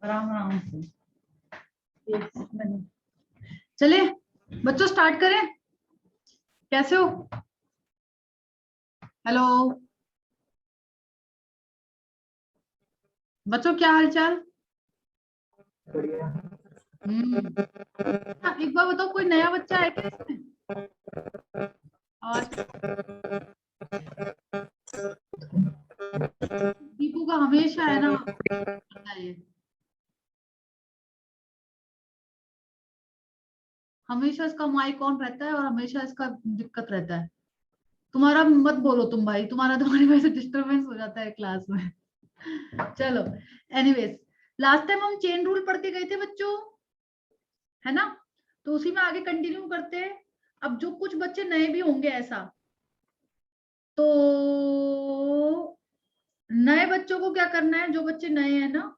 आराम आराम से। चले बच्चों स्टार्ट करें। कैसे हो? हेलो बच्चों, क्या हाल चाल? एक बार बताओ, कोई नया बच्चा है क्या इसमें? आज दीपू का हमेशा है ना, ये हमेशा इसका माइक ऑन रहता है और हमेशा इसका दिक्कत रहता है। तुम्हारा मत बोलो तुम भाई, तुम्हारी वजह से डिस्टरबेंस हो जाता है क्लास में। चलो एनीवेज, लास्ट टाइम हम चेन रूल पढ़ के गए थे बच्चों, है ना? तो उसी में आगे कंटिन्यू करते हैं। अब जो कुछ बच्चे नए भी होंगे ऐसा, तो नए बच्चों को क्या करना है, जो बच्चे नए हैं ना,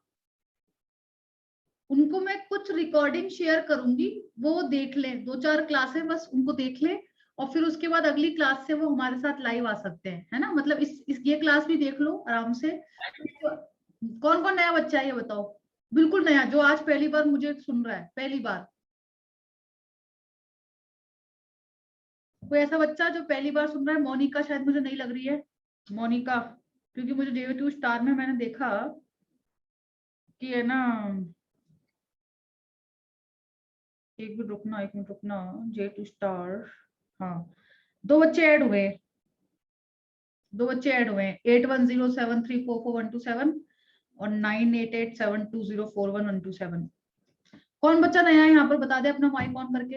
उनको मैं कुछ रिकॉर्डिंग शेयर करूंगी, वो देख ले, 2-4 क्लासें बस उनको देख ले, और फिर उसके बाद अगली क्लास से वो हमारे साथ लाइव आ सकते हैं, है ना? मतलब इस ये क्लास भी देख लो आराम से। कौन कौन नया बच्चा है ये बताओ, बिल्कुल नया, जो आज पहली बार मुझे सुन रहा है, पहली बार। कोई ऐसा बच्चा जो पहली बार सुन रहा है? मोनिका शायद, मुझे नहीं लग रही है मोनिका, क्योंकि मुझे JV2 स्टार में मैंने देखा कि है ना, एक मिनट रुकना, JV2 स्टार, हाँ, दो बच्चे ऐड हुए हैं 8107344127 और 9887204117। कौन बच्चा नया है यहाँ पर, बता दे अपना माइक ऑन करके।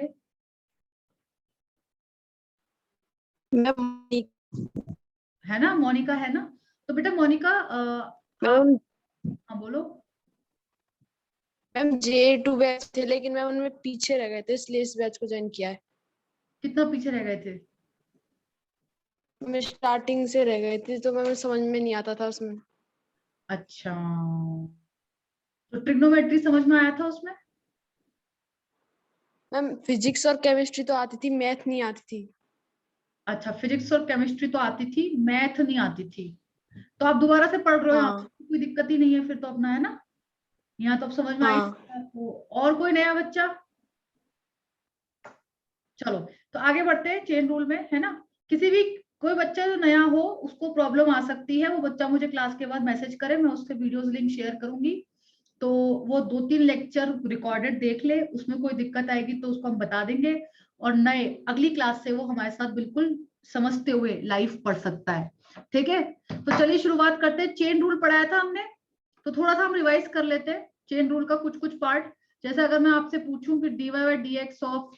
है ना मोनिका, है ना? तो बेटा मोनिका, आप, हाँ बोलो। मैम J2 बैच थे, लेकिन मैम उनमें पीछे रह गए थे, इसलिए इस बैच को ज्वाइन किया है। कितना पीछे रह गए थे? मैं स्टार्टिंग से रह गए थे, तो मैम समझ में नहीं आता था उसमें। अच्छा, तो ट्रिग्नोमेट्री समझ में आया था उसमें? मैम फिजिक्स और केमिस्ट्री तो आती थी, मैथ नहीं आती थी। अच्छा, फिजिक्स और केमिस्ट्री तो आती थी, मैथ नहीं आती थी। तो आप दोबारा से पढ़ रहे हो यहाँ, हाँ कोई दिक्कत ही नहीं है फिर तो अपना, है ना? यहाँ तो अब समझ में आई हाँ। आपको। और कोई नया बच्चा? चलो, तो आगे बढ़ते हैं चेन रूल में, है ना? किसी भी, कोई बच्चा जो नया हो उसको प्रॉब्लम आ सकती है, वो बच्चा मुझे क्लास के बाद मैसेज करे, मैं उसके वीडियोस लिंक शेयर करूंगी, तो वो 2-3 लेक्चर रिकॉर्डेड देख ले, उसमें कोई दिक्कत आएगी तो उसको हम बता देंगे, और नए अगली क्लास से वो हमारे साथ बिल्कुल समझते हुए लाइव पढ़ सकता है। ठीक है, तो चलिए शुरुआत करते हैं। चेन रूल पढ़ाया था हमने, तो थोड़ा सा हम रिवाइज कर लेते हैं चेन रूल का कुछ कुछ पार्ट। जैसे अगर मैं आपसे पूछूं कि dy/dx ऑफ,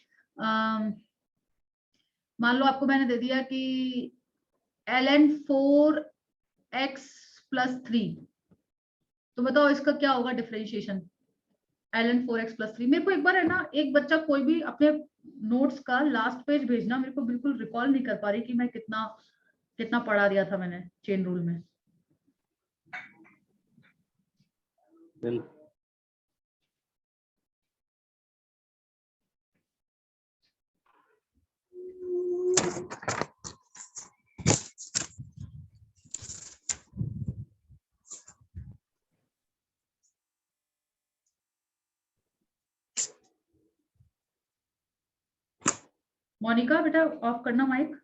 मान लो आपको मैंने दे दिया कि ln4x+3, तो बताओ इसका क्या होगा डिफरेंशिएशन? ln4x+3, मेरे को एक बार है ना, एक बच्चा कोई भी अपने नोट्स का लास्ट पेज भेजना, मेरे को बिल्कुल रिकॉल नहीं कर पा रही कि मैं कितना कितना पढ़ा दिया था मैंने चेन रूल में। मोनिका बेटा ऑफ करना माइक।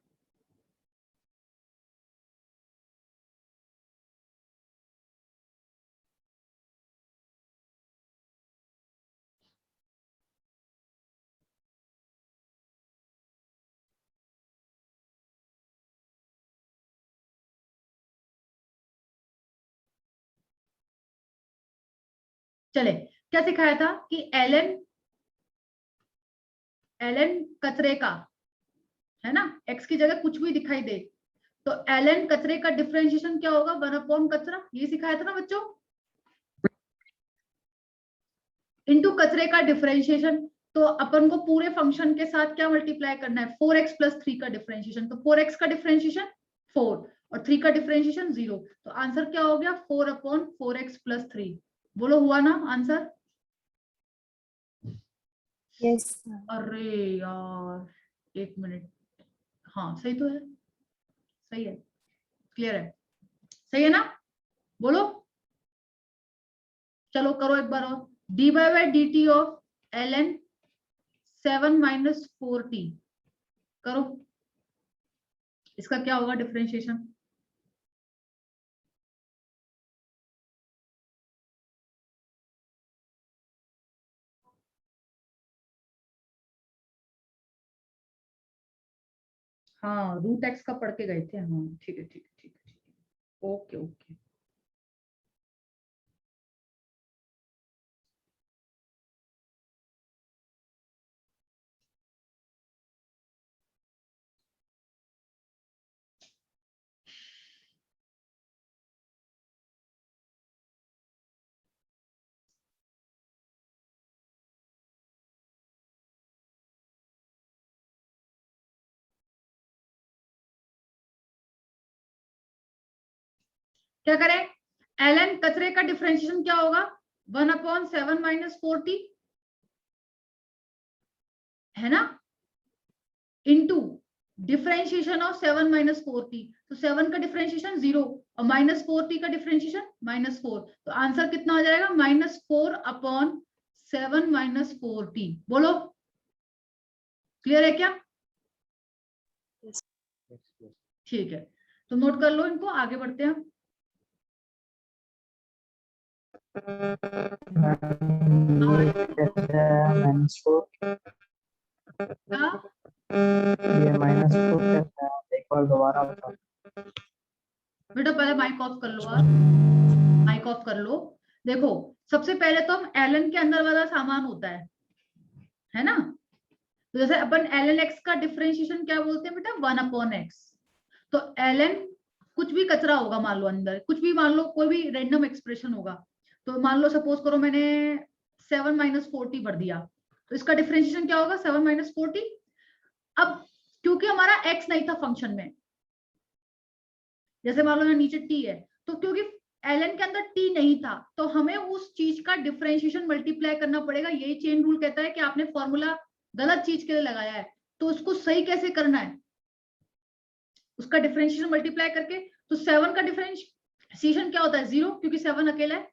चले, क्या सिखाया था कि ln कचरे का, है ना, x की जगह कुछ भी दिखाई दे, तो ln कचरे का डिफरेंशिएशन क्या होगा? 1 कचरा, ये सिखाया था ना बच्चों, इनटू कचरे का डिफरेंशिएशन। तो अपन को पूरे फंक्शन के साथ क्या मल्टीप्लाई करना है? 4x+3 का डिफरेंशिएशन, तो 4x का डिफरेंशिएशन 4 और 3 का डिफरेंशिएशन 0, तो आंसर क्या हो गया? 4/4x+3। बोलो, हुआ ना आंसर? यस। अरे यार, एक मिनट, हाँ सही तो है, सही है, क्लियर है, सही है ना, बोलो, चलो करो एक बार और, dy by dt of ln 7 - 4t करो, इसका क्या होगा डिफरेंशिएशन? हाँ रूट एक्स का पढ़ के गए थे, हाँ ठीक है ठीक है ठीक है, ओके ओके। क्या करें, ln कचरे का डिफरेंशिएशन क्या होगा, 1/7 - 4t है ना, इनटू डिफरेंशिएशन ऑफ 7 - 4t, तो 7 का डिफरेंशिएशन 0 और -4t का डिफरेंशिएशन -4, तो आंसर कितना हो जाएगा, -4/7 - 4t। बोलो क्लियर है क्या? ठीक है, तो नोट कर लो इनको, आगे बढ़ते हैं। एक बार दोबारा बताओ बेटा पहले माइक ऑफ कर लो, आप माइक ऑफ कर लो। देखो सबसे पहले तो हम ln के अंदर वाला सामान होता है ना, तो जैसे अपन ln x का डिफरेंशिएशन क्या बोलते हैं बेटा, 1/x, तो ln कुछ भी कचरा होगा, मान लो अंदर कुछ भी, मान लो कोई भी रैंडम एक्सप्रेशन होगा, तो मान लो सपोज करो मैंने 7 - 4t भर दिया, तो इसका डिफरेंशिएशन क्या होगा, 7 - 4t। अब क्योंकि हमारा x नहीं था फंक्शन में, जैसे मान लो यहाँ नीचे t है, तो क्योंकि ln के अंदर t नहीं था, तो हमें उस चीज का डिफरेंशिएशन मल्टीप्लाई करना पड़ेगा। यही चेन रूल कहता है कि आपने फॉर्मूला गलत चीज के लिए लगाया है, तो उसको सही कैसे करना है, उसका डिफरेंशिएशन मल्टीप्लाई करके। तो 7 का डिफरेंशिएशन क्या होता है, 0, क्योंकि 7 अकेला है,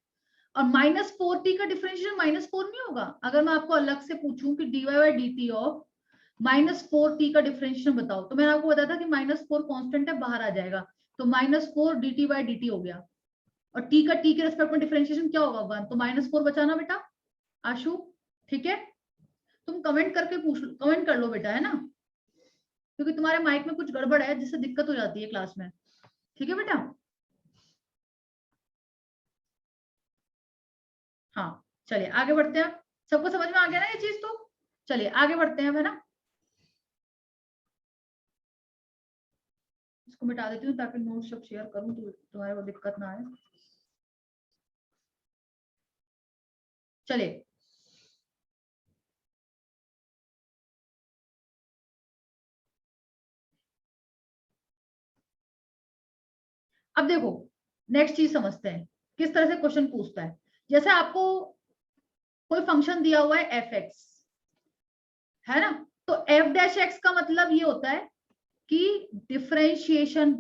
और -4t का डिफरेंशिएशन -4 नहीं होगा। अगर मैं आपको अलग से पूछूं कि dy by dt of -4t का डिफरेंशिएशन बताओ, तो मैंने आपको बताया था कि -4 कांस्टेंट है, बाहर आ जाएगा, तो -4 dt by dt हो गया, और t का t के रेस्पेक्ट में डिफरेंशिएशन क्या होगा, 1, तो -4 बचाना बेटा आशु, ठीक है। तुम कमेंट करके पूछ लो, कमेंट कर लो बेटा, है ना, क्योंकि तुम्हारे माइक में कुछ गड़बड़ है जिससे दिक्कत हो जाती है क्लास में, ठीक है बेटा। हाँ चलिए आगे बढ़ते हैं, सबको समझ में आ गया ना ये चीज, तो चलिए आगे बढ़ते हैं, है ना। इसको मिटा देती हूँ ताकि नोट सब शेयर करूँ तो तुम्हारे को दिक्कत ना आए। चलिए अब देखो नेक्स्ट चीज समझते हैं, किस तरह से क्वेश्चन पूछता है। जैसे आपको कोई फंक्शन दिया हुआ है f(x), है ना, तो f' का मतलब ये होता है कि डिफरेंशिएशन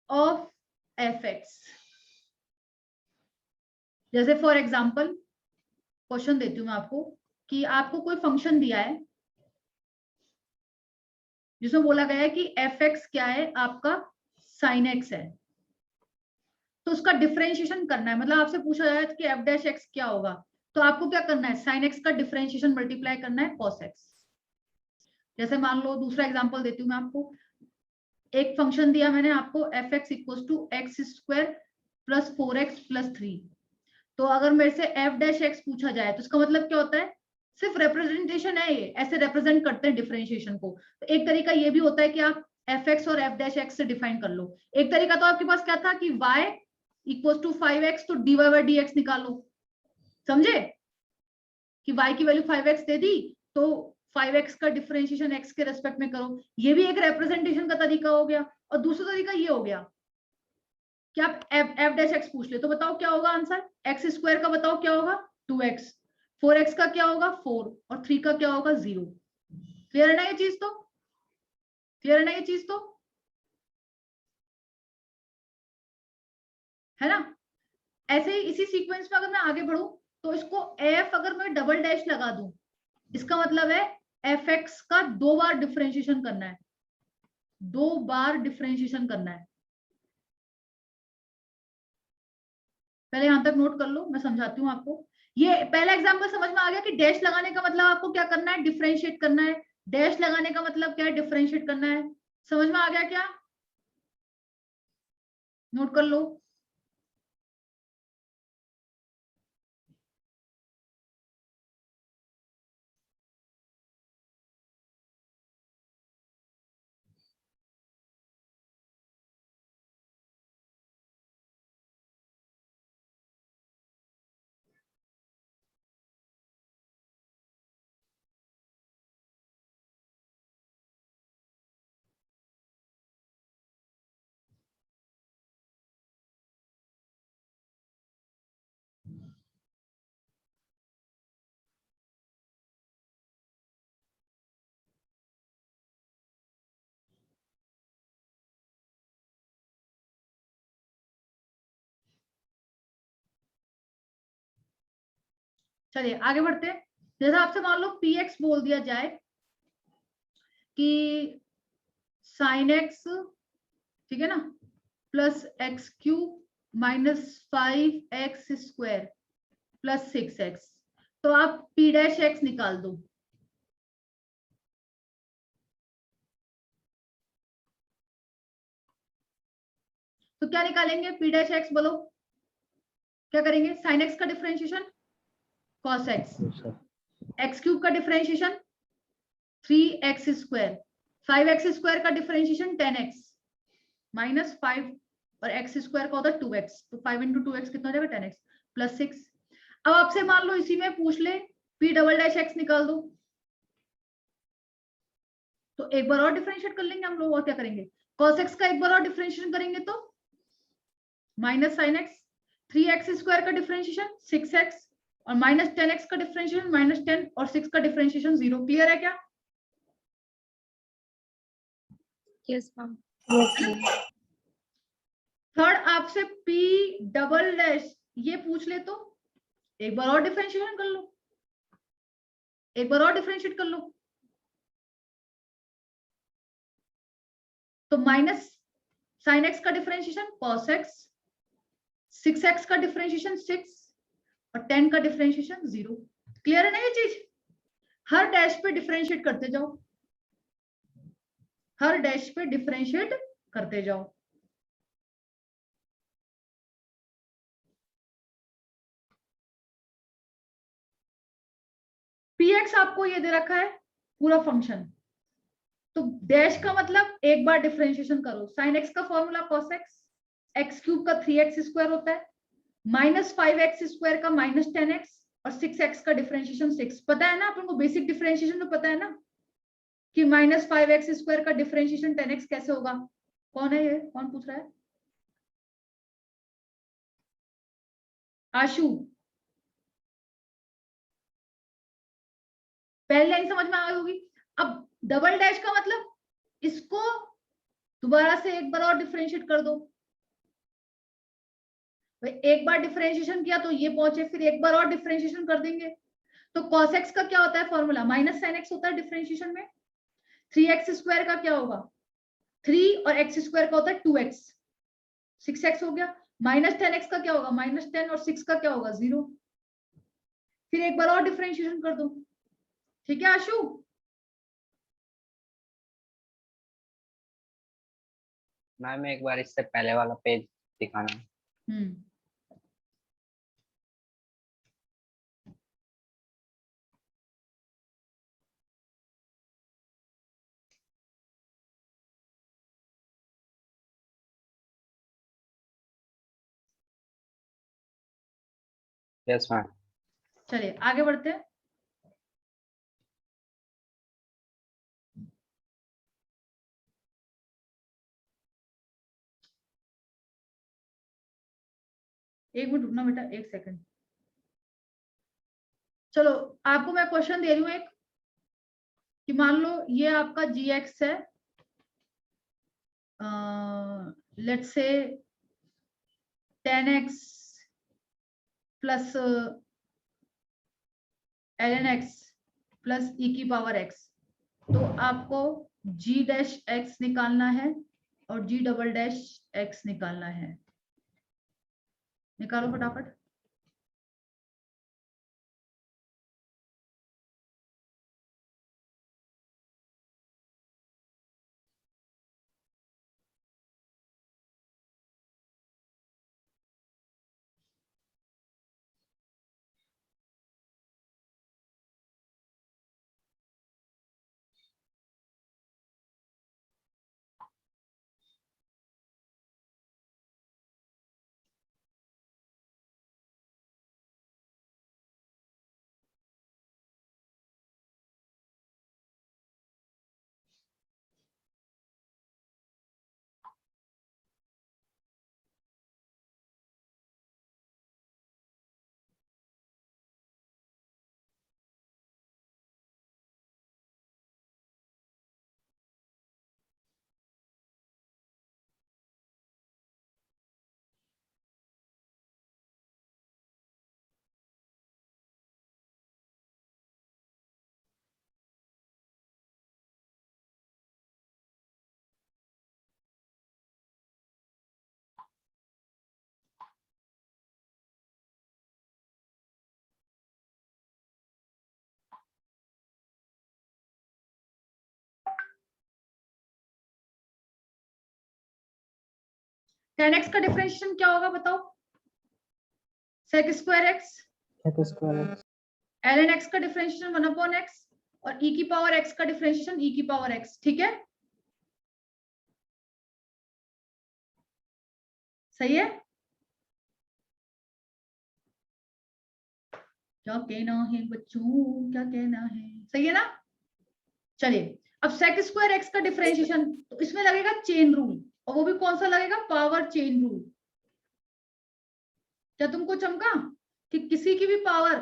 ऑफ f(x). जैसे फॉर एग्जांपल क्वेश्चन देती हूँ मैं आपको, कि आपको कोई फंक्शन दिया है जिसमें बोला गया है कि f(x) क्या है, आपका sin x है, तो उसका डिफरेंशिएशन करना है। मतलब आपसे पूछा जाए कि f' क्या होगा, तो आपको क्या करना है, sin x का डिफरेंशिएशन मल्टीप्लाई करना है cos x। जैसे मान लो दूसरा एग्जांपल देती हूँ मैं आपको, एक फंक्शन दिया मैंने आपको f(x = x² + 4x + 3, तो अगर मेरे से f' पूछा जाए तो इसका मतलब क्या होता है, सिर्फ रिप्रेजेंटेशन है, ये ऐसे रिप्रेजेंट करते हैं डिफरेंशिएशन को। तो एक तरीका ये भी होता है कि आप f(x) और f' से डिफाइन कर लो। एक तरीका तो आपके पास क्या था कि y = 5x, तो dy by dx निकालो, समझे, कि y की वैल्यू 5x दे दी, तो 5x का डिफरेंशिएशन x के रेस्पेक्ट में करो, ये भी एक रिप्रेजेंटेशन का तरीका हो गया। और दूसरा तरीका ये हो गया कि आप f' पूछ ले, तो बताओ क्या होगा आंसर, x² का बताओ क्या होगा 2x, 4x का क्या होगा 4, और 3 का क्या होगा 0। क्लियर है ना ये चीज, तो क्लियर है ना ये चीज? तो है ना? ऐसे ही इसी सीक्वेंस में अगर मैं आगे बढ़ूं तो इसको एफ अगर मैं डबल डैश लगा दूं, इसका मतलब है एफ एक्स का 2 बार डिफरेंशिएशन करना है, 2 बार डिफरेंशिएशन करना है। पहले यहां तक नोट कर लो, मैं समझाती हूँ आपको। ये पहला एग्जांपल समझ में आ गया कि डैश लगाने का मतलब आपको क्या करना है? डिफरेंशिएट करना है। डैश लगाने का मतलब क्या है? डिफरेंशिएट करना है। समझ में आ गया क्या? नोट कर लो। चलिए आगे बढ़ते हैं। जैसा आपसे मान लो पी एक्स बोल दिया जाए कि साइन एक्स, ठीक है ना, plus x cube minus 5x square plus 6x, तो आप p डैश एक्स निकाल दो। तो क्या निकालेंगे? p डैश एक्स बोलो, क्या करेंगे? साइन एक्स का डिफरेंशिएशन cos x, एक्स क्यूब का differentiation 3x square, 5x square का डिफरेंशिएशन 10x माइनस 5 और x स्क्वायर का होता है 2x, तो 5 इंटू 2x कितना हो जाएगा? 10x plus 6। अब आपसे मान लो इसी में पूछ ले p डबल डैश x निकाल दो, तो एक बार और डिफरेंशिएट कर लेंगे हम लोग। और क्या करेंगे? cos x का एक बार और डिफरेंशिएशन करेंगे तो minus sine x, 3x square का डिफरेंशिएशन 6x और माइनस 10x का डिफरेंशिएशन माइनस 10 और 6 का डिफरेंशिएशन 0। क्लियर है क्या? Yes ma'am. थर्ड आपसे p डबल डैश ये पूछ ले तो एक बार और डिफरेंशिएशन कर लो, एक बार और डिफरेंशिएट कर लो, तो माइनस साइन एक्स का डिफरेंशिएशन cos x, 6x का डिफरेंशिएशन 6 और 10 का डिफरेंशिएशन 0। क्लियर है ना ये चीज? हर डैश पे डिफरेंशिएट करते जाओ, हर डैश पे डिफरेंशिएट करते जाओ। px आपको ये दे रखा है पूरा फंक्शन, तो डैश का मतलब एक बार डिफरेंशिएशन करो। साइन एक्स का formula cos x, x cube का 3x स्क्वायर होता है, माइनस 5x स्क्वायर का माइनस 10x और 6x का डिफरेंशिएशन 6। पता है ना आप लोगों को? बेसिक डिफरेंशिएशन तो पता है ना कि माइनस 5x स्क्वायर का डिफरेंशिएशन 10x कैसे होगा? कौन है ये? कौन पूछ रहा है? आशु, पहली लाइन समझ में आ गई होगी। अब डबल डैश का मतलब इसको दोबारा से एक बार और डिफरेंशिएट कर दो। एक बार डिफरेंशिएशन किया तो ये पहुंचे, फिर एक बार और डिफरेंशिएशन कर देंगे। तो cos x का क्या होता है फॉर्मूला? माइनस साइन एक्स होता है डिफरेंशिएशन में। 3x स्क्वायर का क्या होगा? 3 और x स्क्वायर का होता है 2x, 6x हो गया। माइनस 10x का क्या होगा? माइनस 10 और 6 का क्या होगा? 0। फिर एक बार और डिफरेंशिएशन कर दो। ठीक है आशु? मैम एक बार इससे पहले वाला पेज दिखाना। Yes ma'am. चलिए आगे बढ़ते हैं। एक मिनट रुकना बेटा, एक सेकंड। चलो आपको मैं क्वेश्चन दे रही हूँ एक, कि मान लो ये आपका जी एक्स है let's say 10x plus ln x plus e की पावर x, तो आपको g डैश x निकालना है और g डबल डैश x निकालना है। निकालो फटाफट। टेन एक्स का डिफरेंशिएशन क्या होगा बताओ? Sec square x ln x का डिफरेंशिएशन 1 अपॉन x और e की पावर x का डिफरेंशिएशन e की पावर x। ठीक है, सही है? क्या कहना है बच्चों, क्या कहना है? सही है ना? चलिए, अब सेक स्क्वायर एक्स का डिफरेंशिएशन, तो इसमें लगेगा चेन रूल, और वो भी कौन सा लगेगा? Power chain rule. क्या तुमको चमका कि किसी की भी पावर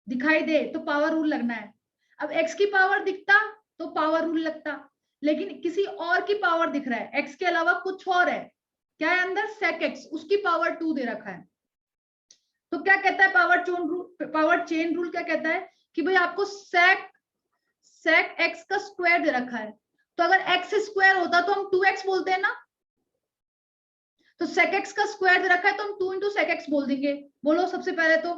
दिखाई दे तो पावर रूल लगना है? अब एक्स की पावर दिखता तो पावर रूल लगता, लेकिन किसी और की पावर दिख रहा है, एक्स के अलावा कुछ और है, क्या है अंदर? सेक एक्स, उसकी पावर 2 दे रखा है। तो क्या कहता है power chain rule? Power chain rule क्या कहता है कि भाई आपको सेक एक्स का स्क्वायर दे रखा है, तो अगर एक्स स्क्वायर होता तो हम 2x बोलते हैं ना, तो सेक एक्स का स्क्वायर दे रखा है तो हम 2 इंटू सेक एक्स बोल देंगे। बोलो सबसे पहले तो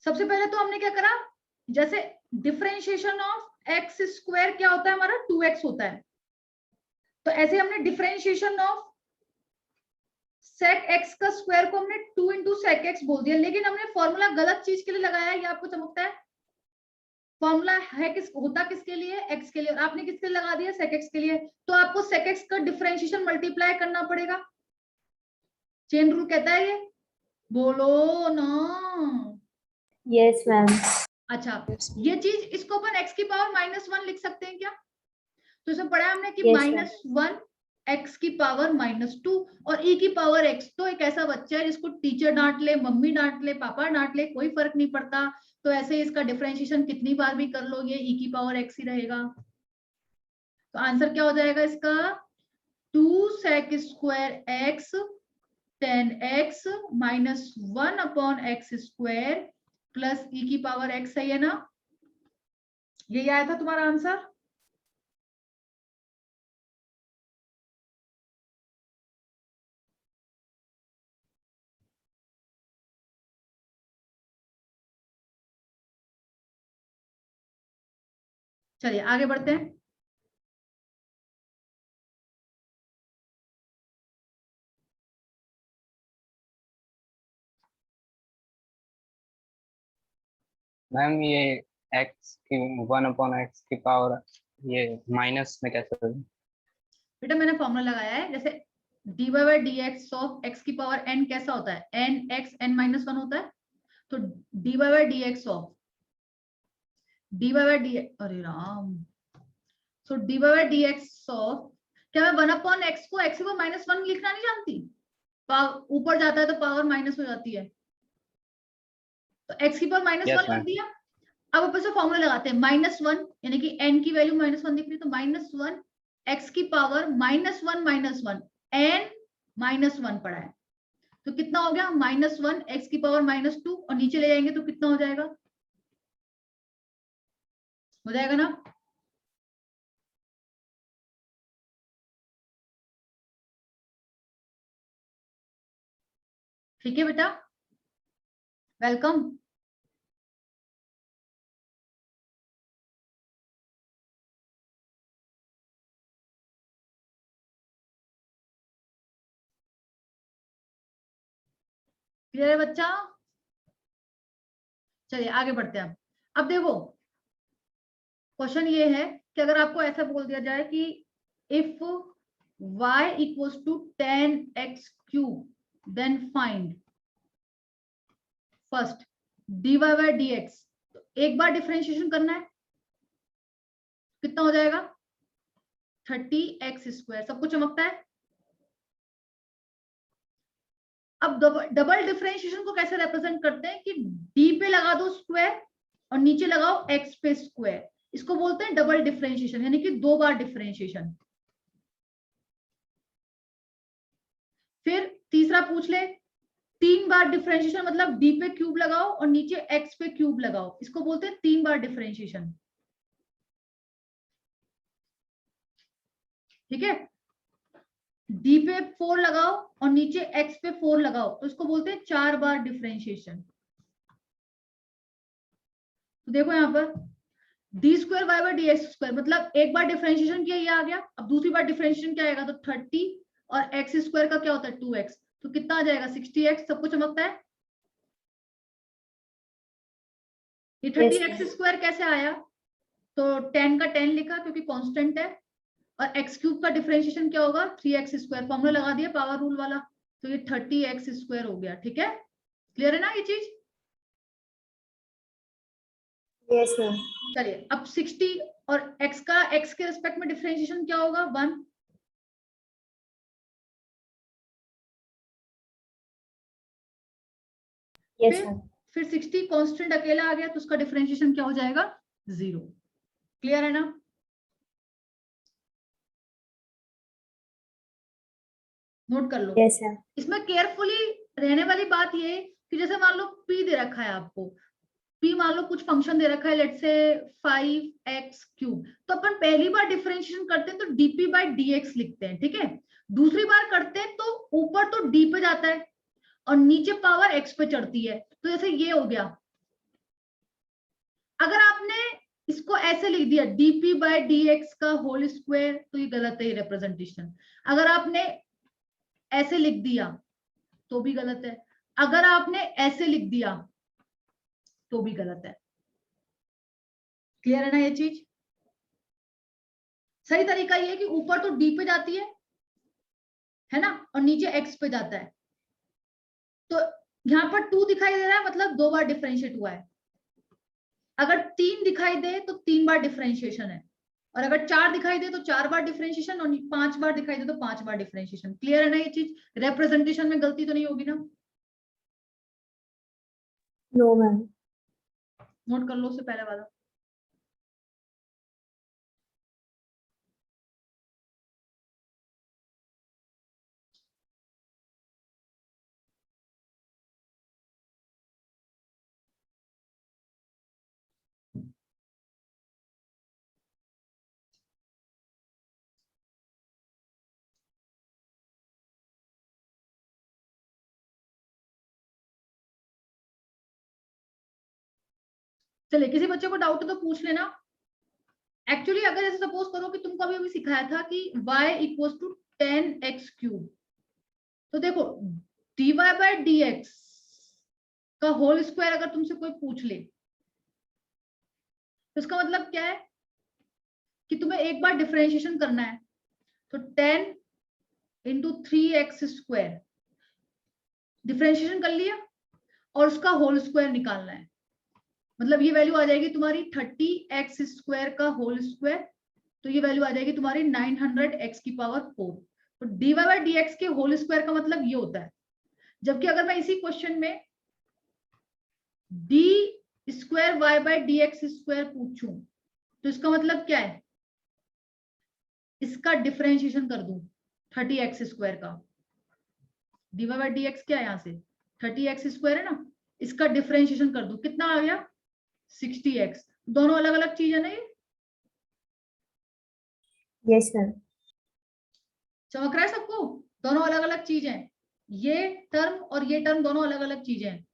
सबसे पहले तो हमने क्या करा, जैसे डिफरेंशिएशन ऑफ एक्स स्क्वायर क्या होता है हमारा? 2x होता है, तो ऐसे हमने डिफरेंशिएशन ऑफ सेक एक्स का स्क्वायर को हमने 2 इंटू सेक एक्स बोल दिया, लेकिन हमने फॉर्मूला गलत चीज के लिए लगाया है। ये आपको चमकता है? फॉर्मूला है होता किसके लिए? एक्स के लिए, और आपने किसके लिए लगा दिया? सेक एक्स के लिए। तो आपको सेक एक्स का डिफरेंशिएशन मल्टीप्लाई करना पड़ेगा, चेन रूल कहता है ये। बोलो ना। Yes ma'am. अच्छा, ये चीज, इसको अपन एक्स की पावर -1 लिख सकते हैं क्या? तो इसमें पढ़ा हमने कि Yes, ma'am. -1 एक्स की पावर -2 और e की पावर x। तो एक ऐसा बच्चा है जिसको टीचर डांट ले, मम्मी डांट ले, पापा डांट ले, कोई फर्क नहीं पड़ता, तो ऐसे इसका डिफरेंशिएशन कितनी बार भी कर लो, ये e की पावर x ही रहेगा। तो आंसर क्या हो जाएगा इसका? 2 sec square x 10x -1 upon x square plus e की पावर x। सही है ना? यही आया था तुम्हारा आंसर। चलिए आगे बढ़ते हैं। मैम ये x की 1 अपॉन x की पावर ये माइनस में कैसे होगी? बेटा मैंने फॉर्मूला लगाया है, जैसे dy by dx of x की पावर n कैसा होता है? n x n -1 होता है, तो dy by dx of dy by d, अरे राम, सो dy बाई dx ऑफ, क्या मैं 1 अपॉन x को x की पावर -1 लिखना नहीं जानती? ऊपर जाता है तो पावर माइनस हो जाती है, तो x की पावर -1 Yes, लिख ma'am. दिया। अब ऊपर से फॉर्मूला लगाते हैं, -1 यानी कि n की वैल्यू -1 दिख रही है, तो -1 x की पावर -1 n -1 पड़ा है, तो कितना हो गया, -1 x की पावर -2, और नीचे ले जाएंगे तो कितना हो जाएगा, ना। ठीक है बेटा, वेलकम। क्लियर है बच्चा? चलिए आगे बढ़ते हैं। अब देखो क्वेश्चन ये है कि अगर आपको ऐसा बोल दिया जाए कि if y equals to 10x³ then find first dy by dx, तो एक बार डिफरेंशिएशन करना है, कितना हो जाएगा 30x², सब कुछ चमकता है। अब डबल डिफरेंशिएशन को कैसे रिप्रेजेंट करते हैं कि d पे लगा दो स्क्वायर और नीचे लगाओ x पे स्क्वायर, इसको बोलते हैं डबल डिफरेंशिएशन, यानी कि 2 बार डिफरेंशिएशन। फिर तीसरा पूछ ले 3 बार डिफरेंशिएशन, मतलब d पे क्यूब लगाओ और नीचे x पे क्यूब लगाओ, इसको बोलते हैं 3 बार डिफरेंशिएशन। ठीक है, d पे 4 लगाओ और नीचे x पे 4 लगाओ, तो इसको बोलते हैं 4 बार डिफरेंशिएशन। तो देखो यहां पर d² y बाय dx², मतलब एक बार डिफरेंशिएशन किया ये आ गया, अब दूसरी बार डिफरेंशिएशन क्या आएगा, तो 30 और x² का क्या होता है 2x, तो कितना आ जाएगा 60x, सब कुछ चमकता है। ये 30x² कैसे आया, तो 10 का 10 लिखा क्योंकि कांस्टेंट है, और x³ का डिफरेंशिएशन क्या होगा 3x², फॉर्मूला लगा दिया पावर रूल वाला, तो ये 30x² हो गया। ठीक है, क्लियर है ना ये चीज? Yes ma'am. चलिए अब 60 और x का x के रिस्पेक्ट में डिफरेंशिएशन क्या होगा 1, यस मैम। फिर 60 कांस्टेंट अकेला आ गया तो उसका डिफरेंशिएशन क्या हो जाएगा 0। क्लियर है ना? नोट कर लो। Yes ma'am. इसमें केयरफुली रहने वाली बात ये कि जैसे मान लो p दे रखा है आपको, p मान लो कुछ फंक्शन दे रखा है, लेट्स से 5x³, तो अपन पहली बार डिफरेंशिएशन करते हैं तो dp बाय dx लिखते हैं। ठीक है, दूसरी बार करते हैं तो ऊपर तो d पे जाता है और नीचे पावर x पे चढ़ती है, तो जैसे ये हो गया। अगर आपने इसको ऐसे लिख दिया dp बाय dx का होल स्क्वायर, तो ये गलत है रिप्रेजेंटेशन। अगर आपने ऐसे लिख दिया तो भी गलत है, अगर आपने ऐसे लिख दिया तो भी गलत है। क्लियर है ना ये चीज? सही तरीका ये है कि ऊपर तो d पे जाती है ना, और नीचे x पे जाता है, तो यहां पर 2 दिखाई दे रहा है मतलब 2 बार डिफरेंशिएट हुआ है। अगर 3 दिखाई दे तो 3 बार डिफरेंशिएशन है, और अगर 4 दिखाई दे तो 4 बार डिफरेंशिएशन, और 5 बार दिखाई दे तो 5 बार डिफरेंशिएशन। क्लियर है ना ये चीज? रिप्रेजेंटेशन में गलती तो नहीं होगी ना? No ma'am. नोट कर लो उससे पहले वाला। चलिए किसी बच्चे को डाउट है तो पूछ लेना। एक्चुअली अगर ऐसे सपोज करो कि तुमको अभी सिखाया था कि y इक्वल्स टू 10x³, तो देखो dy बाय dx का होल स्क्वायर अगर तुमसे कोई पूछ ले तो इसका मतलब क्या है कि तुम्हें एक बार डिफरेंशिएशन करना है, तो 10 इंटू 3x² डिफरेंशिएशन कर लिया और उसका होल स्क्वायर निकालना है, मतलब ये वैल्यू आ जाएगी तुम्हारी 30x² का होल स्क्वायर, तो ये वैल्यू आ जाएगी तुम्हारी 900x⁴। तो dy बाय dx के होल स्क्वायर का मतलब ये होता है। जबकि अगर मैं इसी क्वेश्चन में d² square y by d x square पूछूं तो इसका मतलब क्या है, इसका डिफरेंशिएशन कर दूं 30x स्क्वायर का, dy बाय डी एक्स क्या है यहाँ से 30x स्क्वायर है ना, इसका डिफरेंशिएशन कर दूं कितना आ गया 60x। दोनों अलग अलग चीज है ना ये, यस मैम। चमक रहा है सबको, दोनों अलग अलग चीज है, ये टर्म और ये टर्म दोनों अलग अलग चीजें हैं।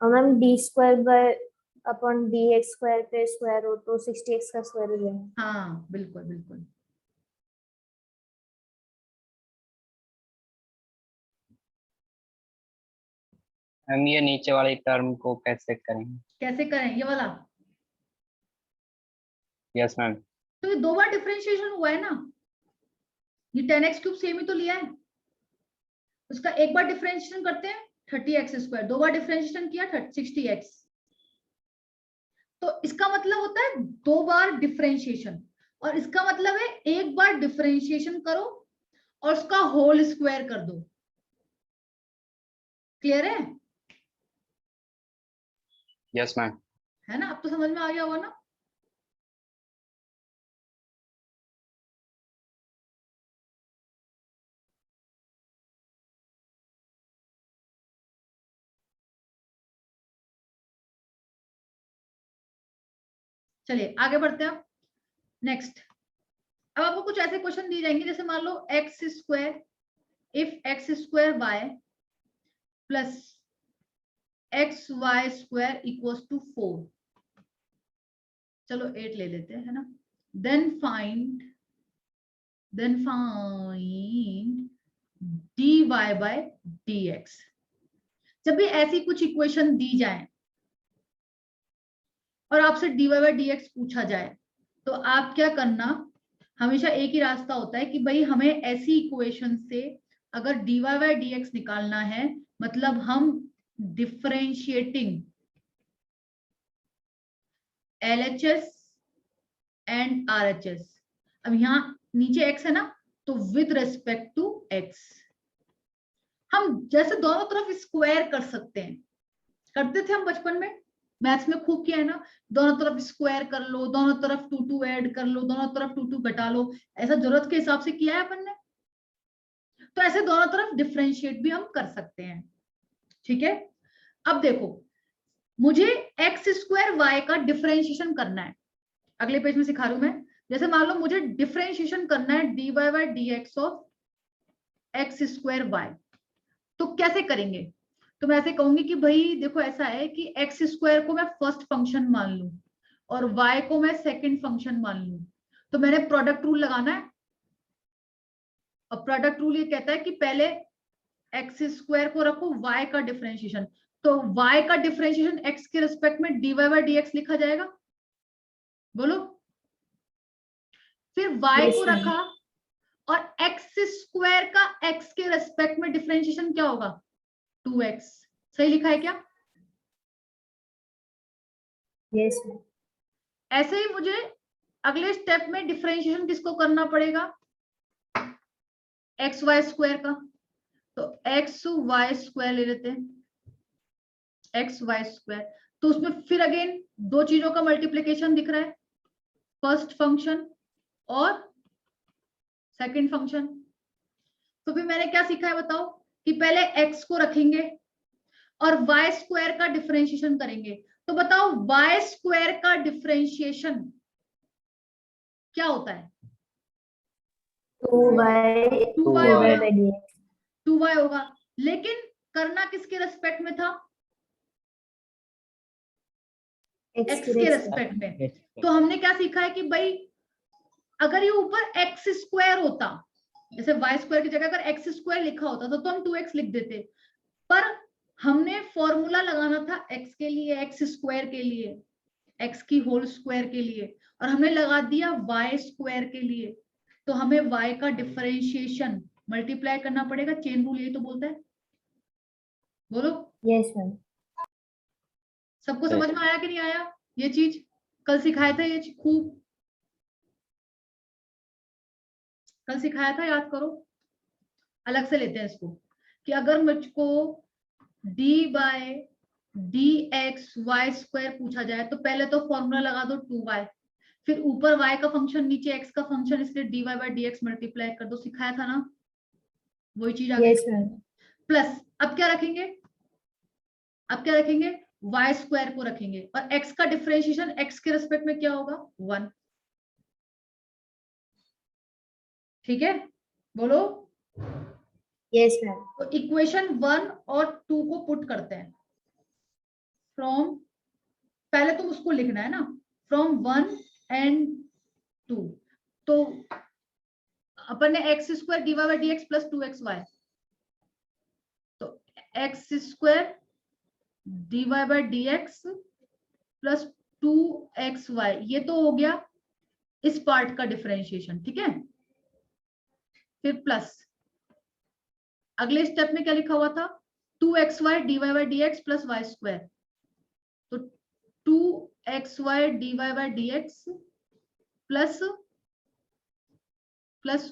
और ma'am D square by upon D x square पे स्क्वायर हो तो 60x का स्क्वायर हो जाएगा। हाँ बिल्कुल बिल्कुल। हम ये नीचे वाले टर्म को कैसे करेंगे? कैसे करें ये वाला, यस मैम। तो ये 2 बार डिफरेंशिएशन हुआ है ना, ये 10x क्यूब सेम ही तो लिया है, उसका एक बार डिफरेंशिएशन करते हैं 30x स्क्वायर, 2 बार डिफरेंशिएशन किया 60x, तो इसका मतलब होता है 2 बार डिफरेंशिएशन, और इसका मतलब है एक बार डिफरेंशिएशन करो और उसका होल स्क्वायर कर दो। क्लियर है? Yes ma'am. है ना, अब तो समझ में आ गया होगा ना। चलिए आगे बढ़ते हैं। नेक्स्ट, अब आपको कुछ ऐसे क्वेश्चन दिए जाएंगे जैसे मान लो x square, if x square y plus x y square equals to 4, चलो 8 ले लेते हैं, है ना। Then find dy by dx। जब भी ऐसी कुछ इक्वेशन दी जाए और आपसे dy बाय dx पूछा जाए तो आप क्या करना, हमेशा एक ही रास्ता होता है कि भाई हमें ऐसी इक्वेशन से अगर dy बाय dx निकालना है, मतलब हम डिफरेंशिएटिंग LHS एंड RHS, अब यहाँ नीचे x है ना, तो विद रेस्पेक्ट टू x हम जैसे दोनों तरफ स्क्वायर कर सकते हैं, करते थे हम बचपन में, मैथ्स में खूब किया है ना, दोनों तरफ स्क्वायर कर लो, दोनों तरफ 2 ऐड कर लो, दोनों तरफ 2 घटा लो, ऐसा जरूरत के हिसाब से किया है अपन ने। तो ऐसे दोनों तरफ डिफरेंशिएट भी हम कर सकते हैं, ठीक है। अब देखो, मुझे एक्स स्क्वायर वाई का डिफरेंशिएशन करना है, अगले पेज में सिखा रही हूं मैं। जैसे मान लो मुझे डिफरेंशिएशन करना है dy by dx of x square y, तो कैसे करेंगे, तो मैं ऐसे कहूंगी कि भाई देखो ऐसा है कि एक्स स्क्वायर को मैं फर्स्ट फंक्शन मान लूं और वाई को मैं सेकंड फंक्शन मान लूं, तो मैंने प्रोडक्ट रूल लगाना है, और प्रोडक्ट रूल ये कहता है कि पहले एक्स स्क्वायर को रखो वाई का डिफरेंशिएशन, तो वाई का डिफरेंशिएशन एक्स के रिस्पेक्ट में dy बाय dx लिखा जाएगा, बोलो। फिर y को रखा और एक्स स्क्वायर का x के रेस्पेक्ट में डिफरेंशिएशन क्या होगा 2x, सही लिखा है क्या? यस। ऐसे ही मुझे अगले स्टेप में डिफरेंशिएशन किसको करना पड़ेगा, एक्स वाई स्क्वायर का, तो एक्स वाई स्क्वायर ले लेते हैं, एक्स वाई स्क्वायर, तो उसमें फिर अगेन 2 चीजों का मल्टीप्लीकेशन दिख रहा है, फर्स्ट फंक्शन और सेकंड फंक्शन। तो फिर मैंने क्या सीखा है बताओ, कि पहले x को रखेंगे और y स्क्वायर का डिफरेंशिएशन करेंगे, तो बताओ y स्क्वायर का डिफरेंशिएशन क्या होता है, 2y होगा, लेकिन करना किसके रेस्पेक्ट में था, x के रेस्पेक्ट में। तो हमने क्या सीखा है कि भाई अगर ये ऊपर x स्क्वायर होता, जैसे y स्क्वायर की जगह अगर x स्क्वायर लिखा होता तो हम 2x लिख देते, पर हमने फॉर्मूला लगाना था x के लिए, x स्क्वायर के लिए, x की होल स्क्वायर के लिए, और हमने लगा दिया y स्क्वायर के लिए, तो हमें y का डिफरेंशिएशन मल्टीप्लाई करना पड़ेगा, चेन रूल यही तो बोलता है, बोलो। Yes ma'am. सबको समझ में आया कि नहीं आया, ये चीज कल सिखाया था, ये खूब कल सिखाया था, याद करो। अलग से लेते हैं इसको, कि अगर मुझको d by d x y square पूछा जाए तो पहले तो फॉर्मूला लगा दो 2y, फिर ऊपर y का फंक्शन नीचे x का फंक्शन, इसलिए dy by d x multiply कर दो, सिखाया था ना वही चीज आ गई। Yes ma'am. प्लस अब क्या रखेंगे, अब क्या रखेंगे, y स्क्वायर को रखेंगे और x का डिफरेंशिएशन x के रिस्पेक्ट में क्या होगा 1। ठीक है बोलो। Yes ma'am. तो इक्वेशन 1 और 2 को पुट करते हैं फ्रॉम, पहले तुम उसको लिखना है ना, फ्रॉम 1 एंड 2। तो अपन ने x square d y by d x plus 2xy, तो x square d y by d x plus 2xy, ये तो हो गया इस पार्ट का डिफरेंशिएशन। ठीक है, फिर प्लस अगले स्टेप में क्या लिखा हुआ था, 2xy d y by d x plus y square, तो 2xy d y by d x plus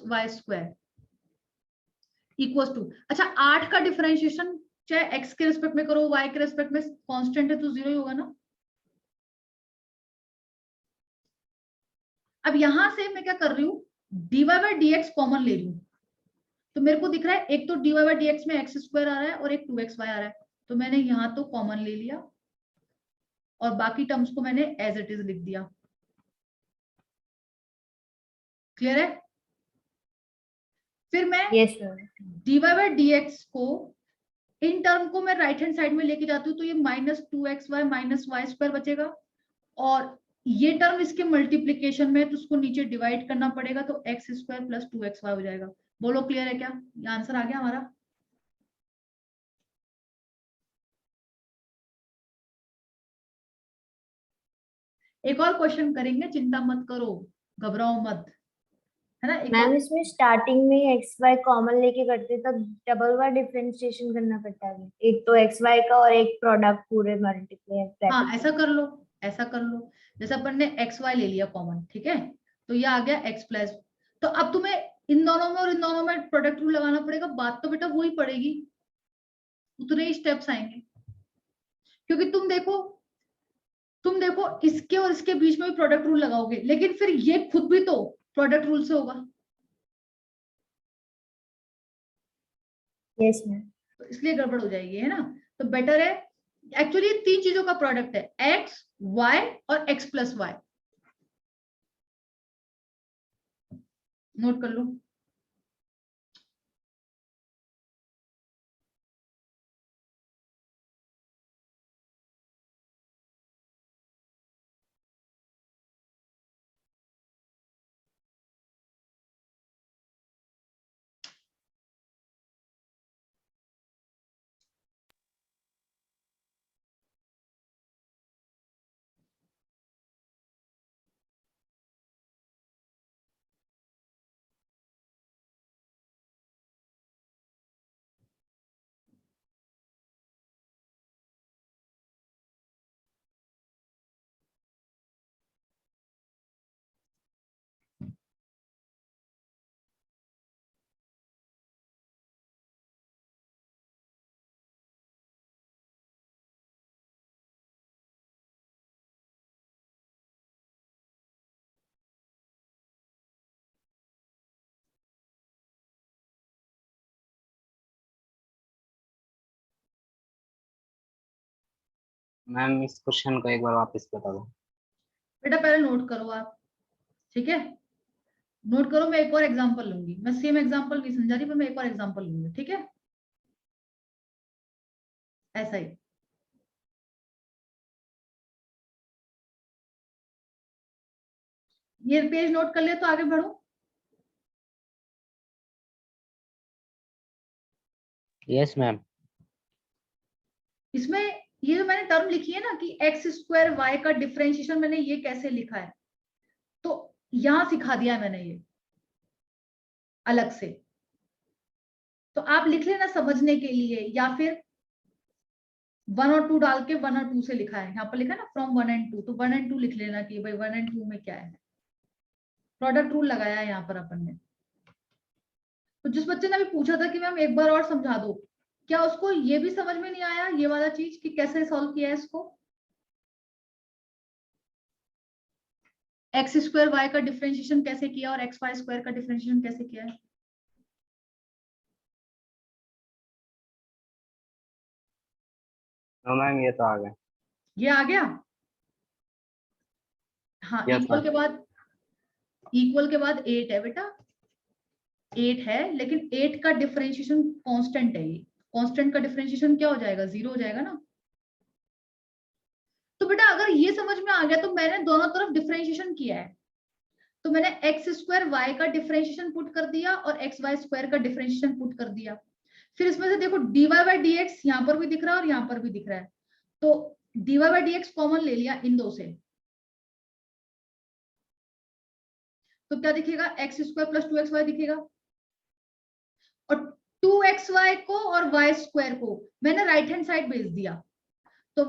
y square equals to, अच्छा 8 का डिफरेंशिएशन चाहे x के रिस्पेक्ट में करो y के रिस्पेक्ट में, कांस्टेंट है तो 0 ही होगा ना। अब यहां से मैं क्या कर रही हूँ, dy by d x common ले रही हूँ, तो मेरे को दिख रहा है एक तो dy बाई डी एक्स में एक्स स्क्वायर आ रहा है और एक 2xy आ रहा है, तो मैंने यहां तो कॉमन ले लिया और बाकी टर्म्स को मैंने एज इट इज लिख दिया। क्लियर है। फिर मैं yes ma'am. dy by d x को, इन टर्म को मैं राइट हैंड साइड में लेके जाती हूँ तो ये minus 2xy minus Y square बचेगा, और ये टर्म इसके मल्टीप्लीकेशन में है तो उसको नीचे डिवाइड करना पड़ेगा, तो एक्स स्क्वायर प्लस 2xy हो जाएगा। बोलो क्लियर है क्या, ये आंसर आ गया हमारा। एक और क्वेश्चन करेंगे, चिंता मत करो, घबराओ मत, है ना। एक मैम और, इसमें स्टार्टिंग में एक्स वाई कॉमन लेके करते तब डबल बार डिफरेंशिएशन करना पड़ता है, एक तो एक्स वाई का और एक प्रोडक्ट पूरे मल्टीप्लाई। हाँ ऐसा कर लो, ऐसा कर लो, जैसे अपन ने एक्स वाई ले लिया कॉमन, ठीक है, तो ये आ गया एक्स प्लस, तो अब तुम्हें इन दोनों में और इन दोनों में प्रोडक्ट रूल लगाना पड़ेगा, बात तो बेटा वही पड़ेगी, उतने ही स्टेप्स आएंगे, क्योंकि तुम देखो इसके और इसके बीच में भी प्रोडक्ट रूल लगाओगे, लेकिन फिर ये खुद भी तो प्रोडक्ट रूल से होगा, यस मैम। तो इसलिए गड़बड़ हो जाएगी, है ना। तो बेटर है, एक्चुअली 3 चीजों का प्रोडक्ट है, एक्स वाई और एक्स प्लस वाई, नोट कर लो। मैम इस क्वेश्चन को एक बार वापस बता दो। बेटा पहले नोट करो आप, ठीक है, नोट करो, मैं एक और एग्जांपल लूंगी, मैं सेम एग्जांपल नहीं समझा रही, पर मैं एक और एग्जांपल लूंगी, ठीक है, ऐसा ही। ये पेज नोट कर लिया तो आगे बढ़ो। Yes ma'am. इसमें ये जो मैंने टर्म लिखी है ना कि एक्स स्क्वायर वाई का डिफरेंशिएशन, मैंने ये कैसे लिखा है, तो यहां सिखा दिया मैंने ये अलग से, तो आप लिख लेना समझने के लिए, या फिर 1 और 2 डाल के 1 और 2 से लिखा है, यहाँ पर लिखा है ना फ्रॉम 1 एंड 2, तो 1 एंड 2 लिख लेना कि भाई 1 एंड 2 में क्या है, प्रोडक्ट रूल लगाया है यहाँ पर अपन ने। तो जिस बच्चे ने अभी पूछा था कि मैम एक बार और समझा दो, क्या उसको ये भी समझ में नहीं आया ये वाला चीज कि कैसे सॉल्व किया है इसको? एक्स स्क्वायर वाई का डिफरेंशिएशन कैसे किया और एक्स वाई स्क्वायर का डिफरेंशिएशन कैसे किया है? तो मैम ये तो आ गया। ये आ गया। हाँ, Yes, इक्वल ma'am. के बाद 8 है बेटा, 8 है, लेकिन 8 का डिफरेंशिएशन कांस्टेंट है। ये कांस्टेंट का डिफरेंशिएशन क्या हो जाएगा? 0 हो जाएगा ना। तो बेटा अगर ये समझ में आ गया तो मैंने दोनों तरफ डिफरेंशिएशन किया है, तो मैंने एक्स स्क्वायर वाई का डिफरेंशिएशन पुट कर दिया और एक्स वाई स्क्वायर का डिफरेंशिएशन पुट कर दिया। फिर इसमें से देखो dy बाई डी एक्स यहाँ पर भी दिख रहा है और यहाँ पर भी दिख रहा है, तो dy by d x common ले लिया इन दो से, तो क्या दिखेगा? एक्स स्क्वायर प्लस 2xy दिखेगा। और 2xy को और y स्क्वायर को मैंने राइट हैंड साइड भेज दिया, तो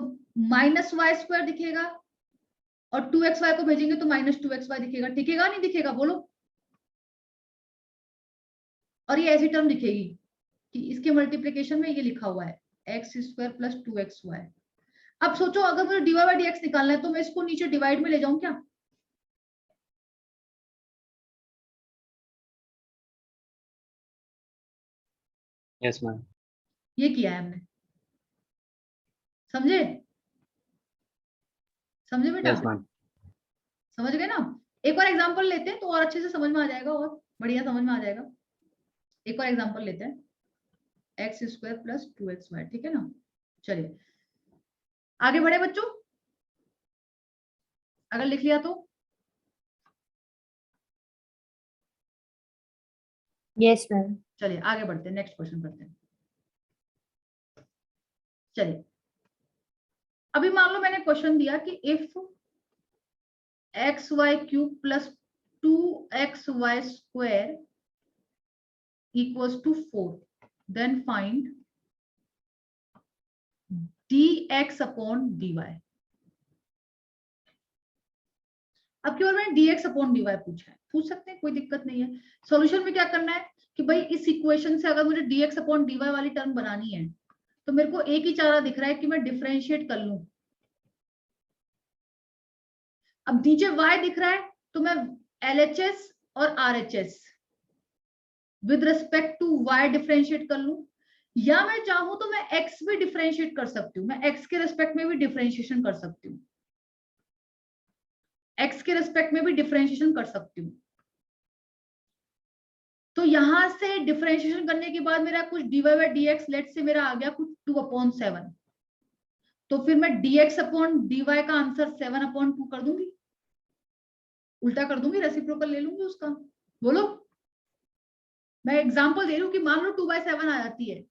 माइनस वाई स्क्वायर दिखेगा, और 2xy को भेजेंगे तो माइनस 2xy दिखेगा। दिखेगा नहीं दिखेगा? बोलो। और ये ऐसी टर्म दिखेगी कि इसके मल्टीप्लीकेशन में ये लिखा हुआ है एक्स स्क्वायर प्लस 2xy। अब सोचो अगर मुझे dy बाई डी एक्स निकालना है तो मैं इसको नीचे डिवाइड में ले जाऊं क्या? Yes ma'am. ये किया है हमने, समझे? समझे बेटा? Yes ma'am. समझ गए ना? एक और एग्जांपल लेते हैं तो और अच्छे से समझ में आ जाएगा और बढ़िया समझ में आ जाएगा। एक और एग्जांपल लेते हैं, एक्स स्क्वायर प्लस 2xy, ठीक है ना। चलिए आगे बढ़े बच्चों, अगर लिख लिया तो। Yes ma'am. चलिए आगे बढ़ते हैं, नेक्स्ट क्वेश्चन करते हैं। चलिए अभी मान लो मैंने क्वेश्चन दिया कि if x y cube plus 2xy square equals to 4, then find dx upon dy। अब केवल मैंने dx अपॉन dy पूछा है, पूछ सकते हैं, कोई दिक्कत नहीं है। सॉल्यूशन में क्या करना है कि भाई इस इक्वेशन से अगर मुझे dx अपॉन dy वाली टर्म बनानी है तो मेरे को एक ही चारा दिख रहा है कि मैं डिफरेंशिएट कर लूं। अब नीचे y दिख रहा है तो मैं LHS और RHS with respect to y differentiate कर लूं, या मैं चाहूं तो मैं x भी डिफरेंशिएट कर सकती हूँ, मैं x के रिस्पेक्ट में भी डिफरेंशिएशन कर सकती हूँ, x के रिस्पेक्ट में भी डिफरेंशिएशन कर सकती हूँ। तो यहां से डिफरेंशिएशन करने के बाद मेरा कुछ dy by d x late से मेरा आ गया कुछ 2/7, तो फिर मैं dx अपॉन dy का आंसर 7/2 कर दूंगी, उल्टा कर दूंगी, रेसिप्रोकल ले लूंगी उसका। बोलो, मैं एग्जांपल दे रही हूँ कि मान लो 2/7 आ जाती है,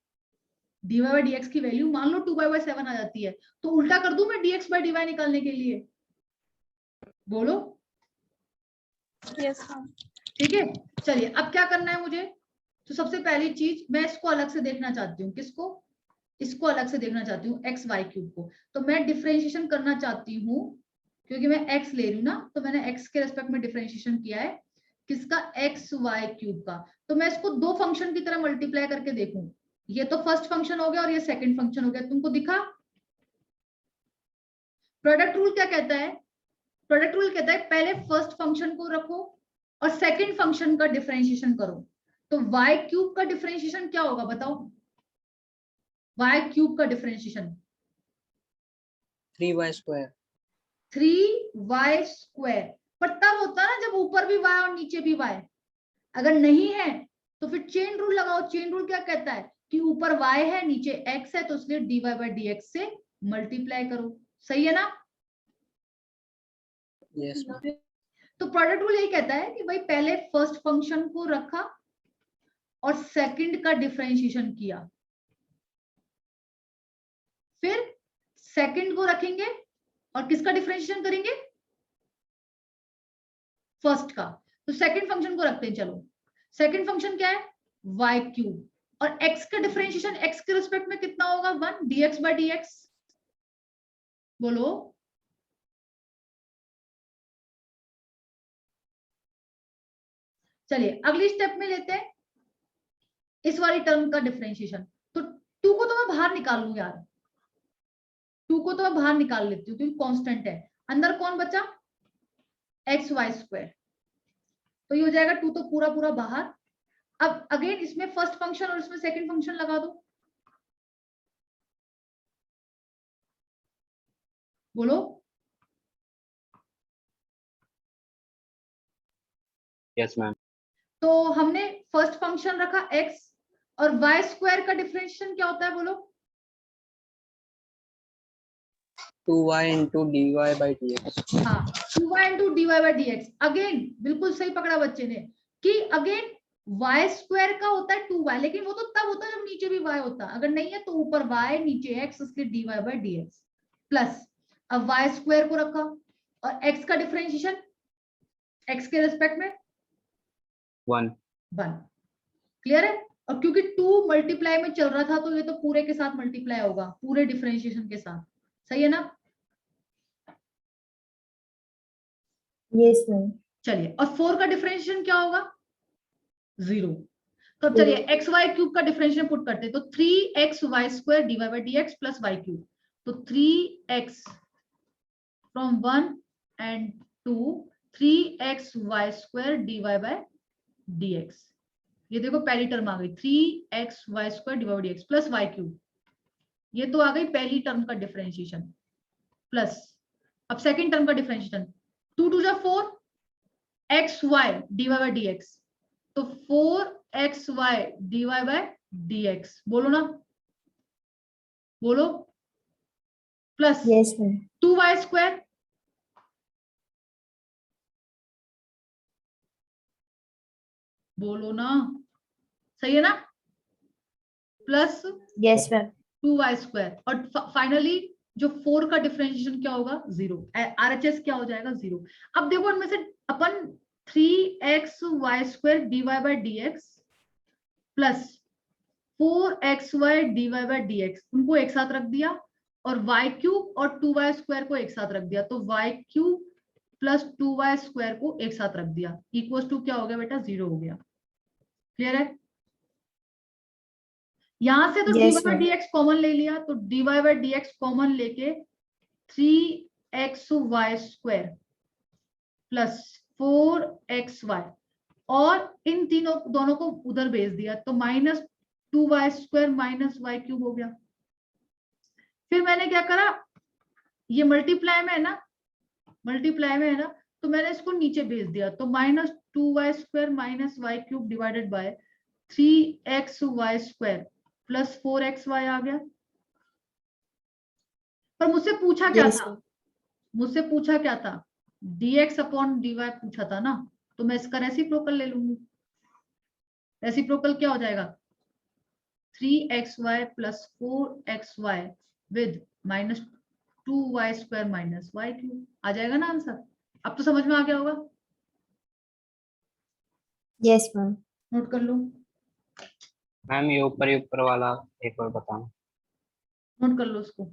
dy बाई डी एक्स की वैल्यू मान लो 2/7 आ जाती है, तो उल्टा कर दूं मैं dx बाई dy निकालने के लिए। बोलो। Yes ma'am. ठीक है, चलिए अब क्या करना है मुझे, तो सबसे पहली चीज मैं इसको अलग से देखना चाहती हूँ। किसको? इसको अलग से देखना चाहती हूँ, एक्स वाई क्यूब को। तो मैं डिफरेंशिएशन करना चाहती हूँ, क्योंकि मैं एक्स ले रही हूँ ना, तो मैंने एक्स के रेस्पेक्ट में डिफरेंशिएशन किया है। किसका? एक्स वाई क्यूब का। तो मैं इसको दो फंक्शन की तरह मल्टीप्लाई करके देखूं, ये तो फर्स्ट फंक्शन हो गया और ये सेकंड फंक्शन हो गया। तुमको दिखा? प्रोडक्ट रूल क्या कहता है? प्रोडक्ट रूल कहता है पहले फर्स्ट फंक्शन को रखो और सेकंड फंक्शन का डिफरेंशिएशन करो। तो y क्यूब का डिफरेंशिएशन क्या होगा बताओ? y क्यूब का differentiation 3y square. 3y square, पर तब होता है ना जब ऊपर भी y और नीचे भी y। अगर नहीं है तो फिर चेन रूल लगाओ। चेन रूल क्या कहता है कि ऊपर y है नीचे x है, तो इसलिए dy बाई डी एक्स से मल्टीप्लाई करो। सही है ना? Yes ma'am. तो प्रोडक्ट रूल यही कहता है कि भाई पहले फर्स्ट फंक्शन को रखा और सेकंड का डिफरेंशिएशन किया, फिर सेकंड को रखेंगे और किसका डिफरेंशिएशन करेंगे? फर्स्ट का। तो सेकंड फंक्शन को रखते हैं, चलो। सेकंड फंक्शन क्या है? y क्यूब, और x का डिफरेंशिएशन x के रिस्पेक्ट में कितना होगा? 1 dx बाई डी एक्स। बोलो। चलिए अगली स्टेप में लेते हैं इस वाली टर्म का डिफरेंशिएशन। तो 2 को तो मैं बाहर निकाल लूं यार, 2 को तो मैं बाहर निकाल लेती हूँ क्योंकि कांस्टेंट है। अंदर कौन बचा, एक्स वाई स्क्वायर, तो ये हो जाएगा 2 तो पूरा पूरा बाहर। अब अगेन इसमें फर्स्ट फंक्शन और इसमें सेकंड फंक्शन लगा दो, बोलो। Yes ma'am. तो हमने फर्स्ट फंक्शन रखा x, और वाई स्क्वायर का डिफरेंशिएशन क्या होता है, बोलो। 2y into dy by dx। हाँ, 2y into d y by d x. Again बिल्कुल सही पकड़ा बच्चे ने कि अगेन वाई स्क्वायर का होता है 2y, लेकिन वो तो तब होता है जब नीचे भी y होता है, अगर नहीं है तो ऊपर y नीचे x, इसलिए d y by d x plus. अब वाई स्क्वायर को रखा और x का डिफरेंशिएशन x के रिस्पेक्ट में 1। 1। क्लियर है। और क्योंकि 2 मल्टीप्लाई में चल रहा था तो ये तो पूरे के साथ मल्टीप्लाई होगा, पूरे डिफरेंशिएशन के साथ, सही है ना। Yes ma'am. चलिए, और 4 का डिफरेंशिएशन क्या होगा, 0। तो अब चलिए एक्स वाई क्यूब का डिफरेंशिएशन पुट करते हैं, तो 3x y square d y by d x plus y cube, तो 3x from 1 and 2, 3x y square d y by d x. ये देखो पहली टर्म आ गई 3x y square d y by d x plus y cube, ये तो आ गई पहली टर्म का डिफरेंशिएशन प्लस। अब सेकंड टर्म का डिफरेंशिएशन, 2 2 जा 4 x y d y by d x, तो 4x y d y by d x, बोलो ना, बोलो, plus yes ma'am. 2y square, बोलो ना, सही है ना, plus yes ma'am. 2y square, और फाइनली जो 4 का डिफरेंशिएशन क्या होगा, 0। RHS क्या हो जाएगा, 0। अब देखो इनमें से अपन 3x y square d y by d x plus 4x y d y by d x, उनको एक साथ रख दिया, और y क्यूब और 2y स्क्वायर को एक साथ रख दिया, तो y cube plus 2y square को एक साथ रख दिया, इक्वल टू क्या हो गया बेटा, 0 हो गया। क्लियर है। यहां से तो dy yes by ma'am. D x common ले लिया, तो dy by d x common लेके 3x y square plus 4xy, और इन तीनों दोनों को उधर भेज दिया, तो -2y square minus y cube हो गया। फिर मैंने क्या करा, ये मल्टीप्लाई में है ना, मल्टीप्लाई में है ना, तो मैंने इसको नीचे भेज दिया, तो -2y square minus y cube divided by 3xy square plus 4xy आ गया। पर मुझसे पूछा क्या यस था, मैम। मुझसे पूछा क्या था, dx अपॉन dy पूछा था ना, तो मैं इसका रेसिप्रोकल ले लूंगी। रेसिप्रोकल क्या हो जाएगा, 3xy plus 4xy with -2y square minus y cube, आ जाएगा ना आंसर। अब तो समझ में आ गया होगा, यस मैम। नोट कर लो, मैम ये ऊपर वाला एक बार बताना। नोट कर लो उसको।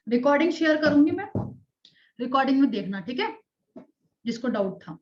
रिकॉर्डिंग शेयर करूंगी मैं, रिकॉर्डिंग में देखना, ठीक है, जिसको डाउट था।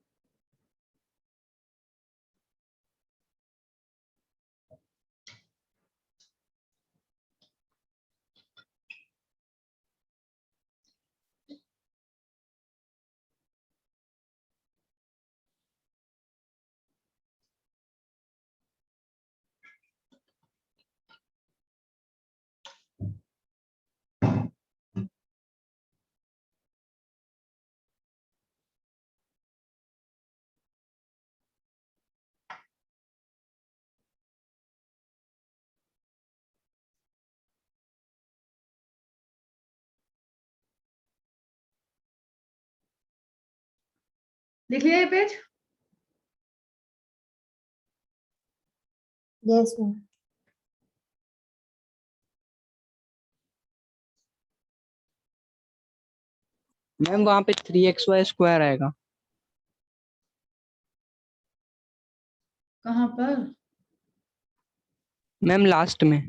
लिख लिया ये पेज, यस मैम। मैम वहाँ पे 3xy² आएगा। कहाँ पर? मैम लास्ट में।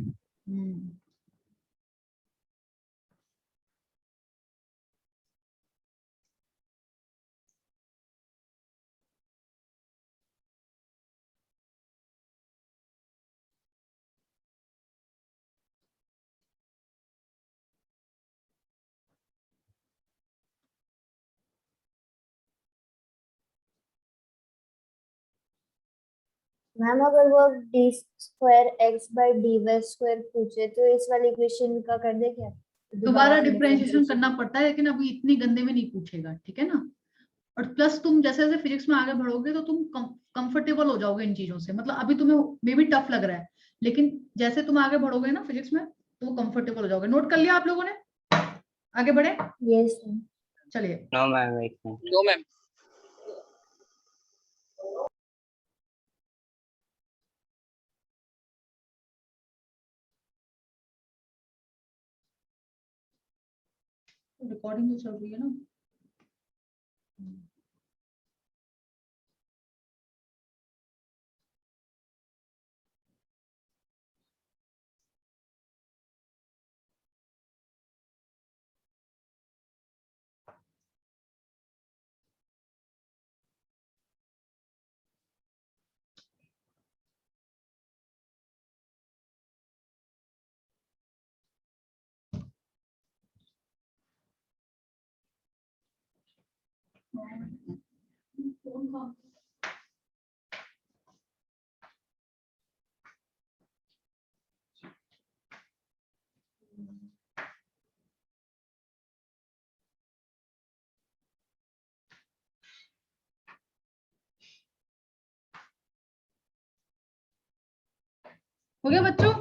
मैम अगर वो d²x/dy² पूछे तो इस वाली इक्वेशन का कर दे क्या? दोबारा डिफरेंशिएशन करना पड़ता है, लेकिन अभी इतनी गंदे में नहीं पूछेगा, ठीक है ना। और प्लस तुम जैसे जैसे फिजिक्स में आगे बढ़ोगे तो तुम कंफर्टेबल हो जाओगे इन चीजों से। मतलब अभी तुम्हें मे भी टफ लग रहा है, लेकिन जैसे तुम आगे बढ़ोगे ना फिजिक्स में तो कंफर्टेबल हो जाओगे। नोट कर लिया आप लोगों ने? आगे बढ़े? Yes ma'am. चलिए। नो मैम, एक मिनट। No ma'am. रिकॉर्डिंग तो चल रही है ना? हो गया बच्चों?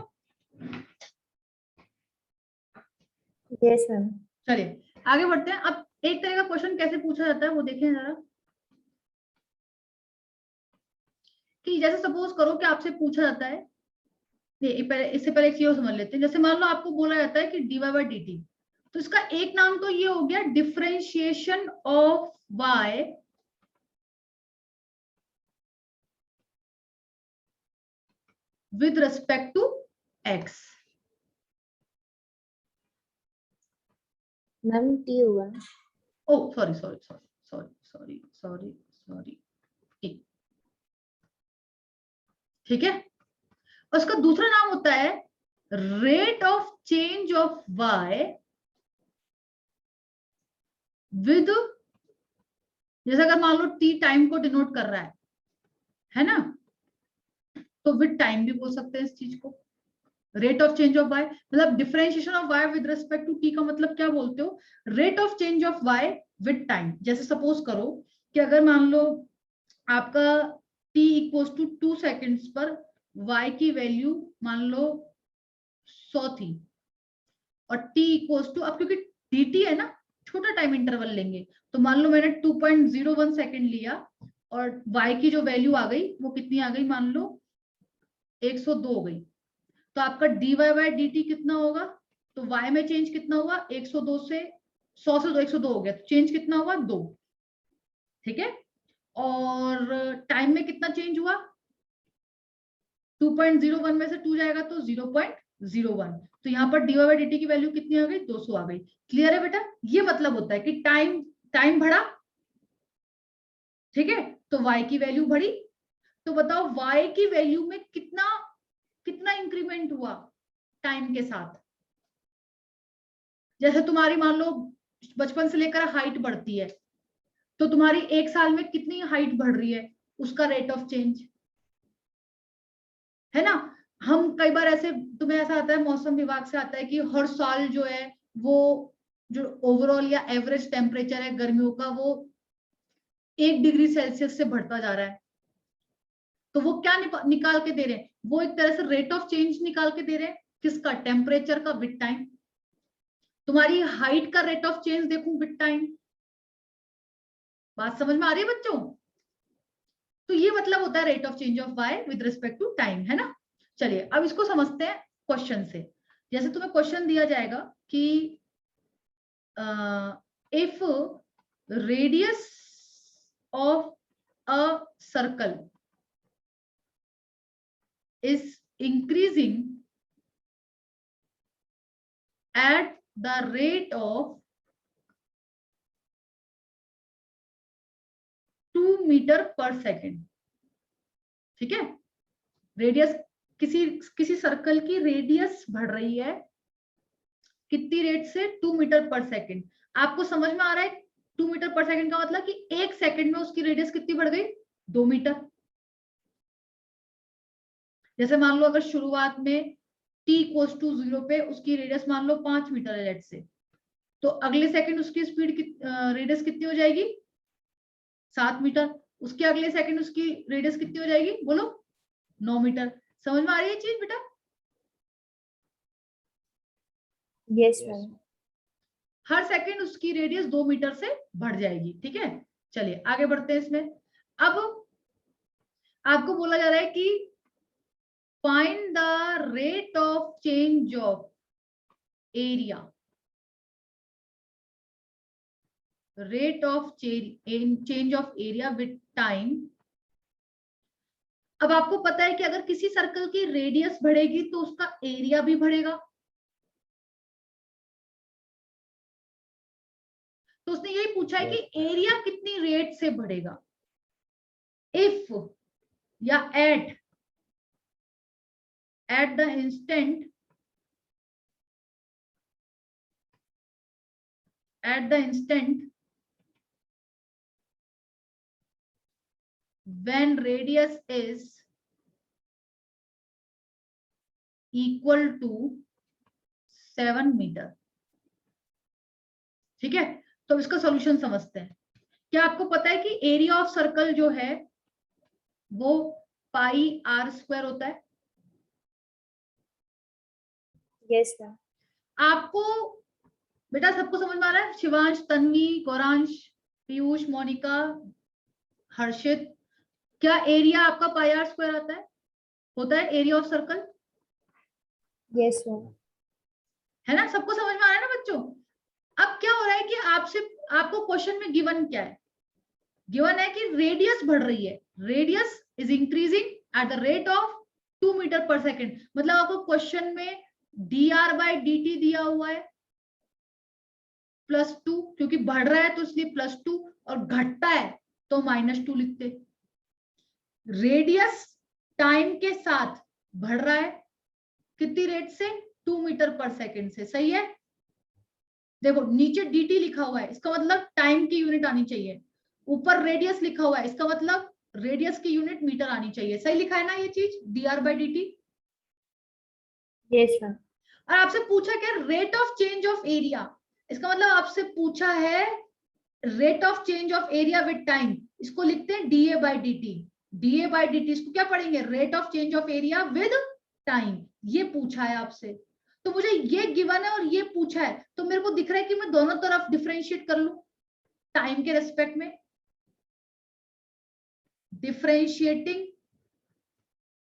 Yes ma'am. चलिए आगे बढ़ते हैं। अब एक तरह का क्वेश्चन कैसे पूछा जाता है वो देखें जरा। कि जैसे सपोज करो कि आपसे पूछा जाता है, इससे पहले एक चीज समझ लेते हैं। जैसे मान लो आपको बोला जाता है कि dy/dt, तो इसका एक नाम तो ये हो गया differentiation of y with respect to x। Ma'am T होगा। Oh sorry sorry sorry sorry sorry sorry sorry, ठीक है। उसका दूसरा नाम होता है rate of change of y with, जैसे अगर मान लो t टाइम को डिनोट कर रहा है ना, तो विद टाइम भी बोल सकते हैं इस चीज को। Rate of change of y मतलब differentiation of y with respect to t का मतलब क्या बोलते हो? Rate of change of y with time. जैसे सपोज करो कि अगर मान लो आपका t इक्वल्स टू 2 सेकेंड्स पर y की वैल्यू मान लो 100 थी, और t इक्वल्स टू, अब क्योंकि dt है ना, छोटा टाइम इंटरवल लेंगे, तो मान लो मैंने 2.01 सेकेंड लिया और y की जो वैल्यू आ गई वो कितनी आ गई, मान लो 102 हो गई। तो आपका dy/dt कितना होगा? तो y में चेंज कितना हुआ? 102 से 100 से 102 हो गया, तो चेंज कितना हुआ? 2, ठीक है। और टाइम में कितना चेंज हुआ? 2.01 में से 2 जाएगा तो 0.01, तो यहाँ पर dy/dt की वैल्यू कितनी आ गई? 200 आ गई। क्लियर है बेटा? ये मतलब होता है कि टाइम बढ़ा, ठीक है, तो y की वैल्यू बढ़ी। तो बताओ y की वैल्यू में कितना इंक्रीमेंट हुआ टाइम के साथ? जैसे तुम्हारी मान लो बचपन से लेकर हाइट बढ़ती है, तो तुम्हारी एक साल में कितनी हाइट बढ़ रही है, उसका रेट ऑफ चेंज है ना। हम कई बार ऐसे, तुम्हें ऐसा आता है मौसम विभाग से आता है कि हर साल जो है वो जो ओवरऑल या एवरेज टेम्परेचर है गर्मियों का वो 1 डिग्री सेल्सियस से बढ़ता जा रहा है। तो वो क्या निकाल के दे रहे हैं? वो एक तरह से रेट ऑफ चेंज निकाल के दे रहे हैं। किसका? टेम्परेचर का विद टाइम। तुम्हारी हाइट का रेट ऑफ चेंज देखूं विद टाइम। बात समझ में आ रही है बच्चों? तो ये मतलब होता है rate of change of y with respect to time, है ना। चलिए अब इसको समझते हैं क्वेश्चन से। जैसे तुम्हें क्वेश्चन दिया जाएगा कि if radius of a circle is increasing at the rate of 2 metre per second. ठीक है, रेडियस किसी सर्कल की रेडियस बढ़ रही है कितनी रेट से, 2 मीटर पर सेकेंड। आपको समझ में आ रहा है 2 मीटर पर सेकेंड का मतलब कि एक सेकेंड में उसकी रेडियस कितनी बढ़ गई, 2 मीटर। जैसे मान लो अगर शुरुआत में t इक्वल्स टू 0 पे उसकी रेडियस मान लो 5 मीटर है लेट से, तो अगले सेकंड उसकी स्पीड रेडियस कितनी हो जाएगी, 7 मीटर। उसके अगले सेकंड उसकी रेडियस कितनी हो जाएगी, बोलो 9 मीटर। समझ में आ रही है चीज बेटा? Yes ma'am. हर सेकंड उसकी रेडियस 2 मीटर से बढ़ जाएगी। ठीक है, चलिए आगे बढ़ते हैं इसमें। अब आपको बोला जा रहा है कि find the rate of change of area, rate of change of area with time. अब आपको पता है कि अगर किसी सर्कल की रेडियस बढ़ेगी तो उसका एरिया भी बढ़ेगा। तो उसने यही पूछा है कि एरिया कितनी रेट से बढ़ेगा। इफ या at the instant when radius is equal to 7 metre. ठीक है, तो इसका सॉल्यूशन समझते हैं। क्या आपको पता है कि एरिया ऑफ सर्कल जो है वो पाई आर स्क्वायर होता है? Yes ma'am. आपको बेटा सबको समझ में आ रहा है? शिवांश, तन्वी, गौरांश, पीयूष, मोनिका, हर्षित, क्या एरिया आपका पाई आर स्क्वायर आता है, होता है area of circle? Yes ma'am. है ना, सबको समझ में आ रहा है ना बच्चों? अब क्या हो रहा है कि आपको क्वेश्चन में गिवन क्या है, गिवन है कि रेडियस बढ़ रही है, radius is increasing at the rate of 2 metre per second. मतलब आपको क्वेश्चन में dr बाई dt दिया हुआ है +2, क्योंकि बढ़ रहा है तो इसलिए +2, और घटता है तो -2 लिखते। रेडियस टाइम के साथ बढ़ रहा है, कितनी रेट से, 2 मीटर पर सेकेंड से। सही है, देखो नीचे dt लिखा हुआ है, इसका मतलब टाइम की यूनिट आनी चाहिए। ऊपर रेडियस लिखा हुआ है, इसका मतलब रेडियस की यूनिट मीटर आनी चाहिए। सही लिखा है ना ये चीज, dr by dt? Yes ma'am. और आपसे पूछा क्या, rate of change of area. इसका मतलब आपसे पूछा है rate of change of area with time, इसको लिखते हैं dA by dt। dA by dt इसको क्या पढ़ेंगे, rate of change of area with time. ये पूछा है आपसे, तो मुझे ये गिवन है और ये पूछा है, तो मेरे को दिख रहा है कि मैं दोनों तरफ डिफरेंशिएट कर लूं टाइम के रेस्पेक्ट में। Differentiating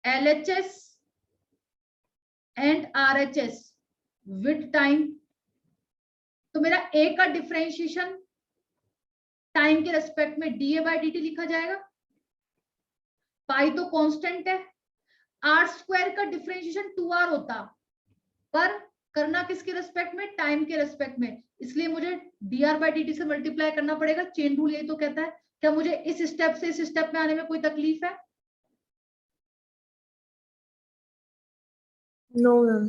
LHS and RHS with time, तो मेरा A का डिफरेंशिएशन टाइम के रेस्पेक्ट में dA बाई dt लिखा जाएगा। पाई तो कांस्टेंट है, आर स्क्वायर का डिफरेंशिएशन 2r होता, पर करना किसके रेस्पेक्ट में, टाइम के रेस्पेक्ट में, इसलिए मुझे dr बाई dt से मल्टीप्लाई करना पड़ेगा। चेन रूल यही तो कहता है। क्या मुझे इस स्टेप से इस स्टेप में आने में कोई तकलीफ है? No ma'am.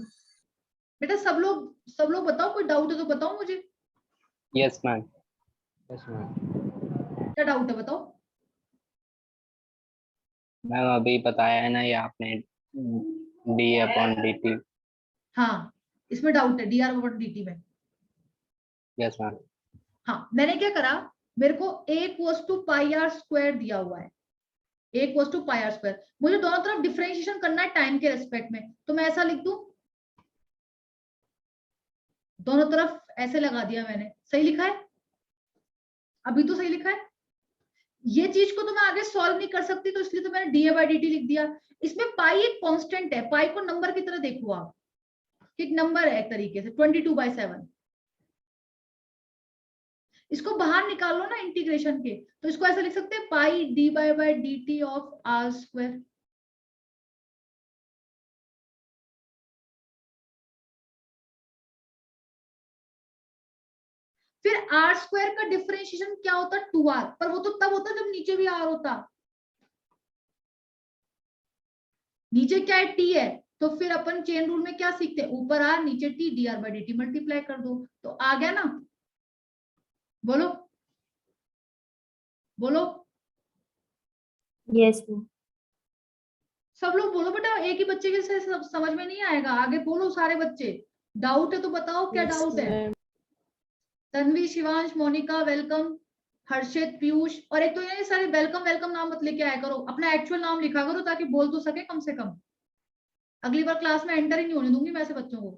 बेटा सब लोग बताओ, कोई डाउट है तो बताओ मुझे। Yes ma'am, yes ma'am. क्या डाउट है बताओ। मैम अभी बताया है ना ये आपने, d/dt। हाँ, इसमें डाउट है dr ओवर dt में। Yes ma'am. हाँ, मैंने क्या करा, मेरे को a equals to pi r square दिया हुआ है, a equals to pi r square. मुझे दोनों तरफ डिफरेंशिएशन करना है टाइम के रेस्पेक्ट में, तो मैं ऐसा लिख दूं, दोनों तरफ ऐसे लगा दिया मैंने। सही लिखा है? अभी तो सही लिखा है। ये चीज को तो मैं आगे सॉल्व नहीं कर सकती, तो इसलिए तो मैंने dA/dt लिख दिया। इसमें पाई एक कांस्टेंट है, पाई को नंबर की तरह देखो आप, एक नंबर है एक तरीके से 22/7। इसको बाहर निकालो ना इंटीग्रेशन के, तो इसको ऐसा लिख सकते हैं पाई dy/dt ऑफ आर स्क्वायर। फिर आर स्क्वायर का डिफरेंशिएशन क्या होता? 2r, पर वो तो तब होता जब नीचे भी r होता। नीचे क्या है? t है। तो फिर अपन चेन रूल में क्या सीखते हैं? ऊपर r नीचे t, dr/dt मल्टीप्लाई कर दो, तो आ गया ना। बोलो बोलो, यस मैम। सब लोग बोलो बेटा, एक ही बच्चे के से सब समझ में नहीं आएगा, आगे बोलो सारे बच्चे। डाउट है तो बताओ, क्या Yes, डाउट है? ma'am. तन्वी, शिवांश, मोनिका वेलकम, हर्षित, पीयूष, और एक तो ये सारे वेलकम वेलकम नाम मत लेके आया करो, अपना एक्चुअल नाम लिखा करो ताकि बोल तो सके कम से कम। अगली बार क्लास में एंटर ही नहीं होने दूंगी मैं ऐसे बच्चों को।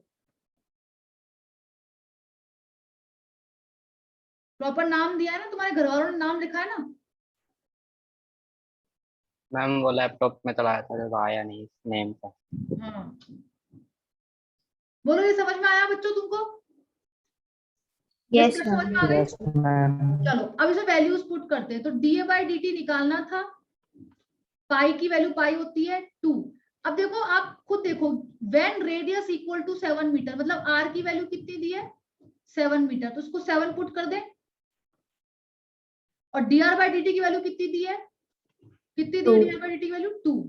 प्रॉपर नाम दिया है ना, तुम्हारे घर वालों ने नाम लिखा है ना? मैम वो लैपटॉप में चलाया था जब आया नहीं नेम का। हाँ, बोलो ये समझ में आया बच्चों तुमको? यस समझ में आ मैम। गई? Yes ma'am. चलो अब इसे वैल्यूज पुट करते हैं। तो dA/dt निकालना था, पाई की वैल्यू पाई होती है 2। अब देखो, आप खुद देखो, when radius equal to 7 metre, मतलब r की वैल्यू कितनी दी है? 7 मीटर, तो उसको 7 पुट कर दे। और dr/dt की वैल्यू कितनी दी है? कितनी दी है 2। dr/dt की वैल्यू? 2,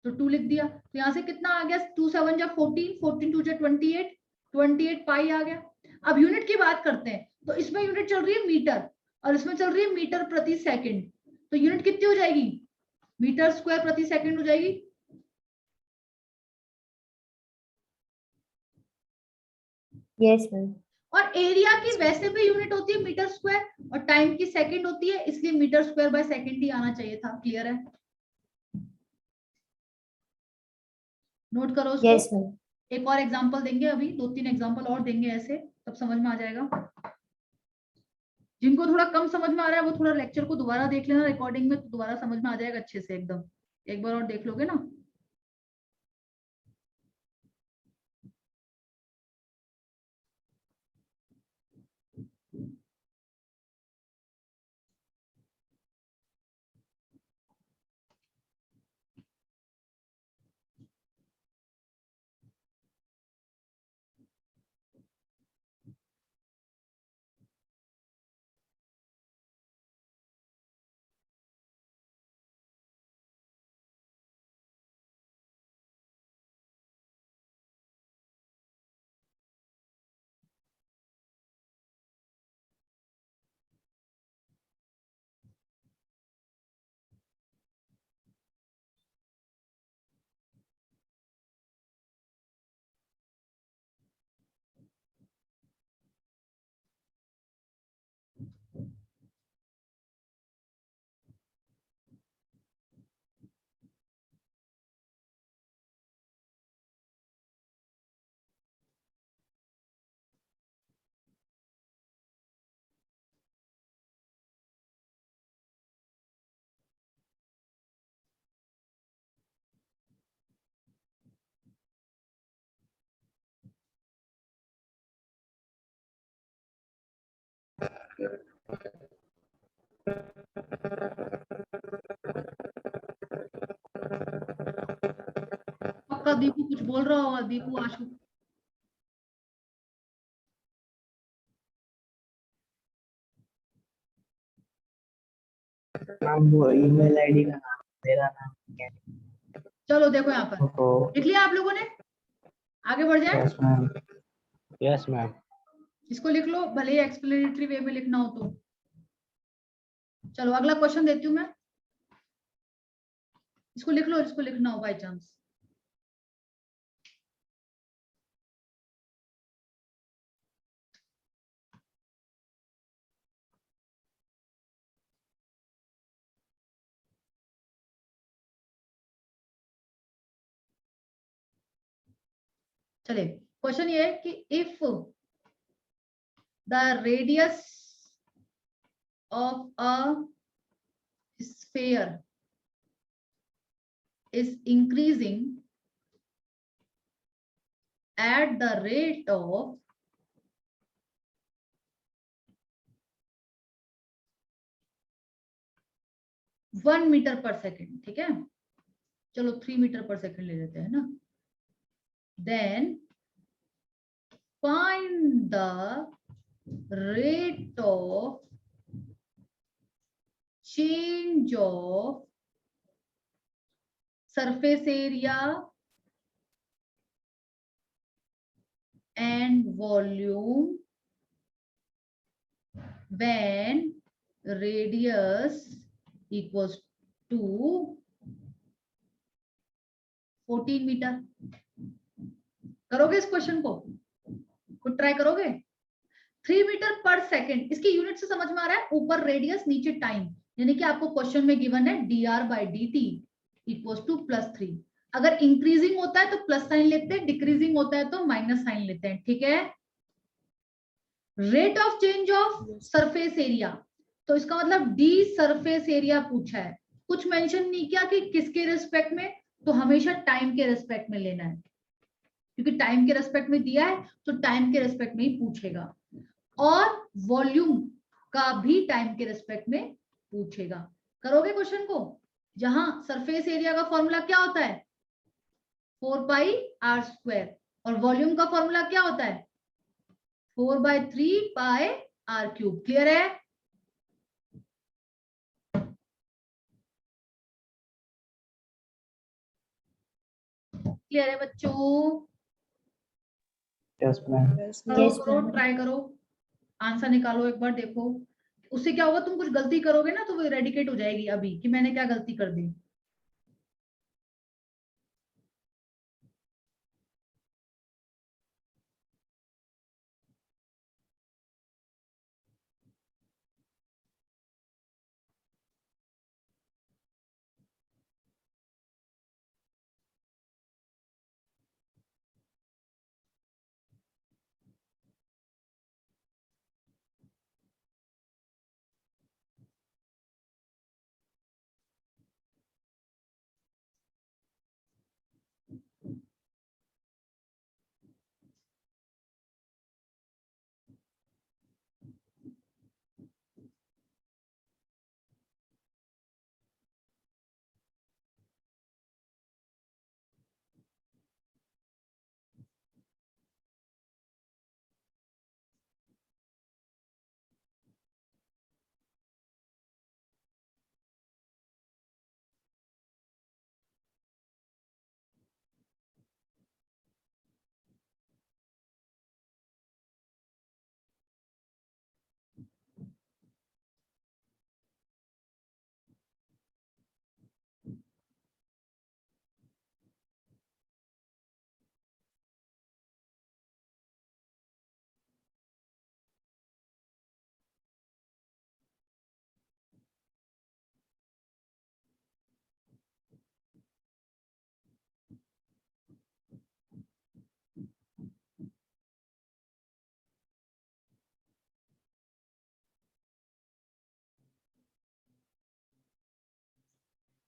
तो 2 लिख दिया। तो यहां से कितना आ गया? 2 7 जा 14, 14 2 जा 28, 28 पाई आ गया। अब यूनिट की बात करते हैं, तो इसमें यूनिट चल रही है मीटर, और इसमें चल रही है मीटर प्रति सेकंड, तो यूनिट कितनी हो जाएगी? मीटर स्क्वायर प्रति सेकंड हो जाएगी। Yes ma'am. और एरिया की वैसे भी यूनिट होती है मीटर स्क्वायर, और टाइम की सेकंड होती है, इसलिए मीटर स्क्वायर बाय सेकंड ही आना चाहिए था। क्लियर है? नोट करो उसको। Yes ma'am. एक और एग्जांपल देंगे, अभी 2-3 एग्जांपल और देंगे ऐसे, तब समझ में आ जाएगा। जिनको थोड़ा कम समझ में आ रहा है वो थोड़ा लेक्चर को दोबारा देख लेना रिकॉर्डिंग में, तो दोबारा समझ में आ जाएगा अच्छे से एकदम। एक बार और देख लोगे ना। पक्का दीपू कुछ बोल रहा होगा, दीपू, आशु। मैम वो ईमेल आईडी का नाम, मेरा नाम क्या है? चलो देखो यहाँ पर तो लिख लिया आप लोगों ने? आगे बढ़ जाए? Yes ma'am. Yes ma'am. इसको लिख लो, भले ही एक्सप्लेनेटरी वे में लिखना हो तो। चलो अगला क्वेश्चन देती हूँ मैं, इसको लिख लो, इसको लिखना हो बाई चांस। चले, क्वेश्चन ये है कि if the radius of a sphere is increasing at the rate of 1 metre per second, ठीक है, चलो 3 मीटर पर सेकेंड ले लेते हैं ना, then find the rate of change of surface area and volume when radius equals to 14 metre. करोगे इस question को, खुद ट्राई करोगे? 3 मीटर पर सेकेंड, इसकी यूनिट से समझ में आ रहा है, ऊपर रेडियस नीचे टाइम, यानी कि आपको क्वेश्चन में गिवन है dr/dt इक्वल्स टू +3। अगर इंक्रीजिंग होता है तो प्लस साइन लेते हैं, डिक्रीजिंग होता है तो माइनस साइन लेते हैं, ठीक है। Rate of change of surface area, तो इसका मतलब डी सरफेस एरिया पूछा है, कुछ मेंशन नहीं किया कि किसके रिस्पेक्ट में, तो हमेशा टाइम के रिस्पेक्ट में लेना है, क्योंकि टाइम के रिस्पेक्ट में दिया है तो टाइम के रिस्पेक्ट में ही पूछेगा, और वॉल्यूम का भी टाइम के रिस्पेक्ट में पूछेगा। करोगे क्वेश्चन को, जहां सरफेस एरिया का फॉर्मूला क्या होता है 4πr², और वॉल्यूम का फॉर्मूला क्या होता है 4/3πr³। क्लियर है? क्लियर है बच्चों? Yes ma'am. करो, ट्राई करो, आंसर निकालो एक बार, देखो उससे क्या होगा, तुम कुछ गलती करोगे ना तो वो इरेडिकेट हो जाएगी अभी कि मैंने क्या गलती कर दी।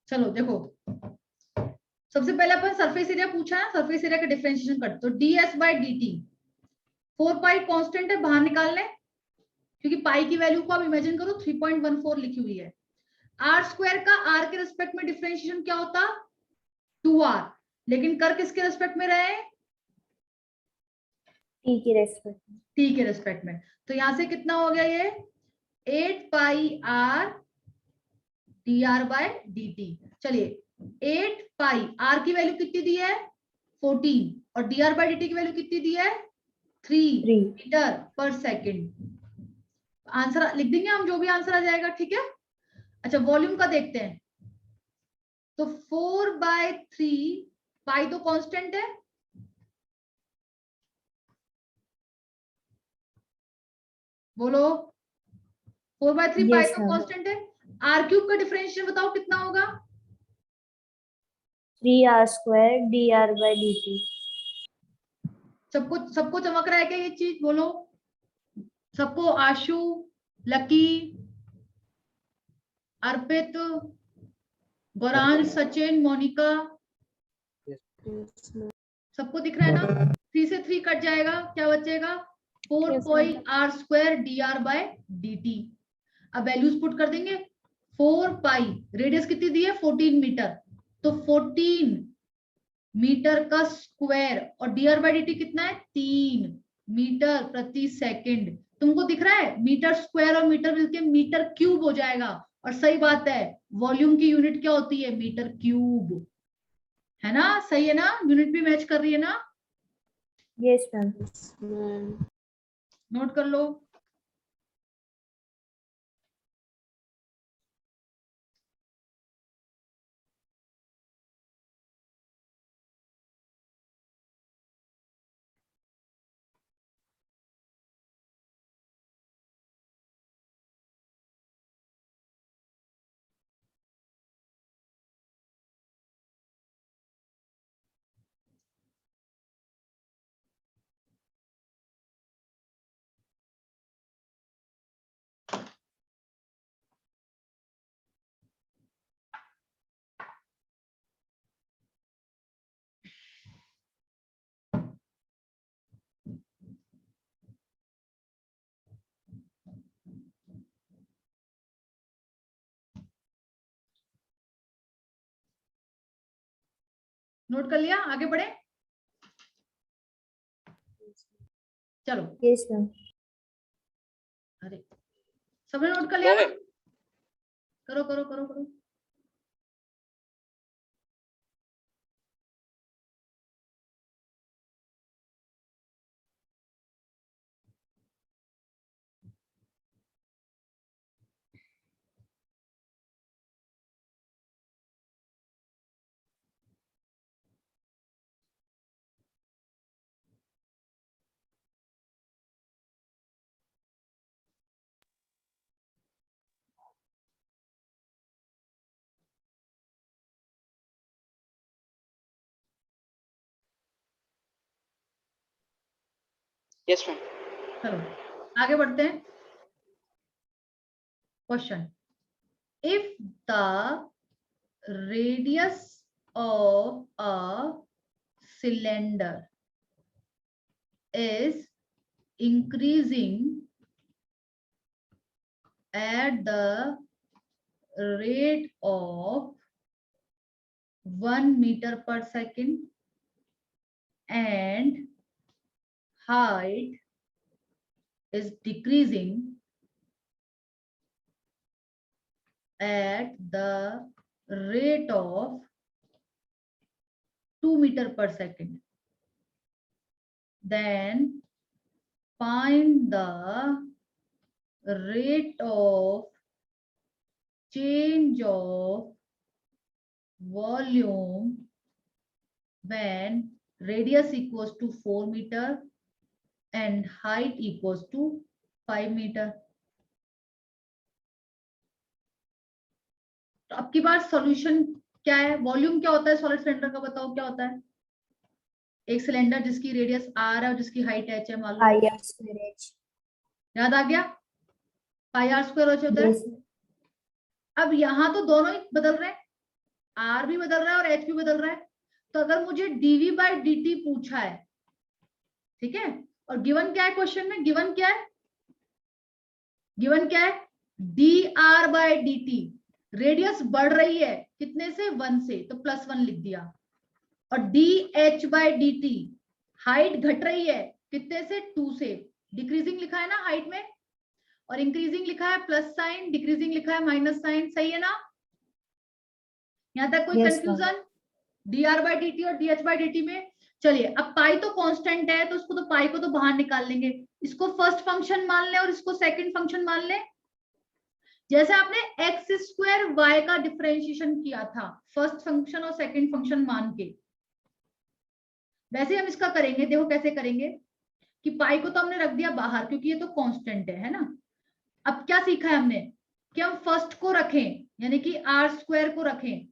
चलो देखो, सबसे पहले अपन सरफेस एरिया पूछा है, सरफेस एरिया का डिफरेंशिएशन करते, तो ds/dt 4π कांस्टेंट है, बाहर निकाल लें, क्योंकि पाई की वैल्यू को आप इमेजिन करो 3.14 लिखी हुई है। r² का r के रिस्पेक्ट में डिफरेंशिएशन क्या होता 2r, लेकिन कर किसके रिस्पेक्ट में रहे टी के रेस्पेक्ट में, t के रिस्पेक्ट में, तो यहां से कितना हो गया ये 8πr dr/dt। चलिए 8π, r की वैल्यू कितनी दी है 14, और dr/dt की वैल्यू कितनी दी है 3 मीटर पर सेकेंड। आंसर लिख देंगे हम, जो भी आंसर आ जाएगा, ठीक है। अच्छा वॉल्यूम का देखते हैं, तो 4/3, पाई तो कांस्टेंट है, बोलो 4/3 पाई Yes, तो ma'am. कांस्टेंट है। r³ का डिफरेंशिएशन बताओ कितना होगा 3r² dr/dt। सबको चमक रहा है क्या ये चीज, बोलो सबको, आशु, लकी, अर्पित, गौरांश, सचिन, मोनिका, सबको दिख रहा है ना? 3 से 3 कट जाएगा, क्या बचेगा? 4 Yes, pi r square dr by dt। अब वैल्यूज पुट कर देंगे। 4 पाई, रेडियस कितनी दी है? 14 मीटर, तो 14 मीटर का स्क्वायर, और dr बाय dt कितना है? 3 मीटर प्रति सेकंड। तुमको दिख रहा है? मीटर स्क्वायर और मीटर मिलके मीटर क्यूब हो जाएगा। और सही बात है, वॉल्यूम की यूनिट क्या होती है? मीटर क्यूब, है ना? सही है ना? यूनिट भी मैच कर रही है ना? Yes ma'am. मैम। नोट कर लो। नोट कर लिया? आगे बढ़े? चलो। Yes ma'am. अरे, सबने नोट कर लिया ना? करो करो करो करो। Yes ma'am. चलो आगे बढ़ते हैं। Question, if the radius of a cylinder is increasing at the rate of 1 meter per second and height is decreasing at the rate of 2 meter per second, then find the rate of change of volume when radius equals to 4 meter and height equals to 5 meter। तो अब की बार solution क्या है? Volume क्या होता है solid cylinder का? बताओ क्या होता है? एक सिलेंडर जिसकी रेडियस r है और जिसकी हाइट h है, मान लो। I R square H. याद आ गया? पाई आर स्क्वायर h होता है। यस। अब यहाँ तो दोनों ही बदल रहे हैं, r भी बदल रहा है और h भी बदल रहा है। तो अगर मुझे dv बाय dt पूछा है, ठीक है, और गिवन क्या है क्वेश्चन में? गिवन क्या है? गिवन क्या है? dr बाय dt, रेडियस बढ़ रही है कितने से? 1 से, तो +1 लिख दिया। और dh बाय dt, हाइट घट रही है कितने से? 2 से। डिक्रीजिंग लिखा है ना हाइट में, और इंक्रीजिंग लिखा है प्लस साइन, डिक्रीजिंग लिखा है माइनस साइन। सही है ना? यहां तक कोई कंफ्यूजन? dr बाय dt और dh बाय dt में। चलिए, अब पाई तो कांस्टेंट है, तो उसको तो पाई को तो बाहर निकाल लेंगे। इसको फर्स्ट फंक्शन मान ले और इसको सेकंड फंक्शन मान ले। जैसे आपने एक्स स्क्वायर वाई का डिफरेंशिएशन किया था फर्स्ट फंक्शन और सेकंड फंक्शन मान के, वैसे हम इसका करेंगे। देखो कैसे करेंगे कि पाई को तो हमने रख दिया बाहर क्योंकि ये तो कांस्टेंट है ना। अब क्या सीखा है हमने कि हम फर्स्ट को रखें, यानी कि आर स्क्वायर को रखें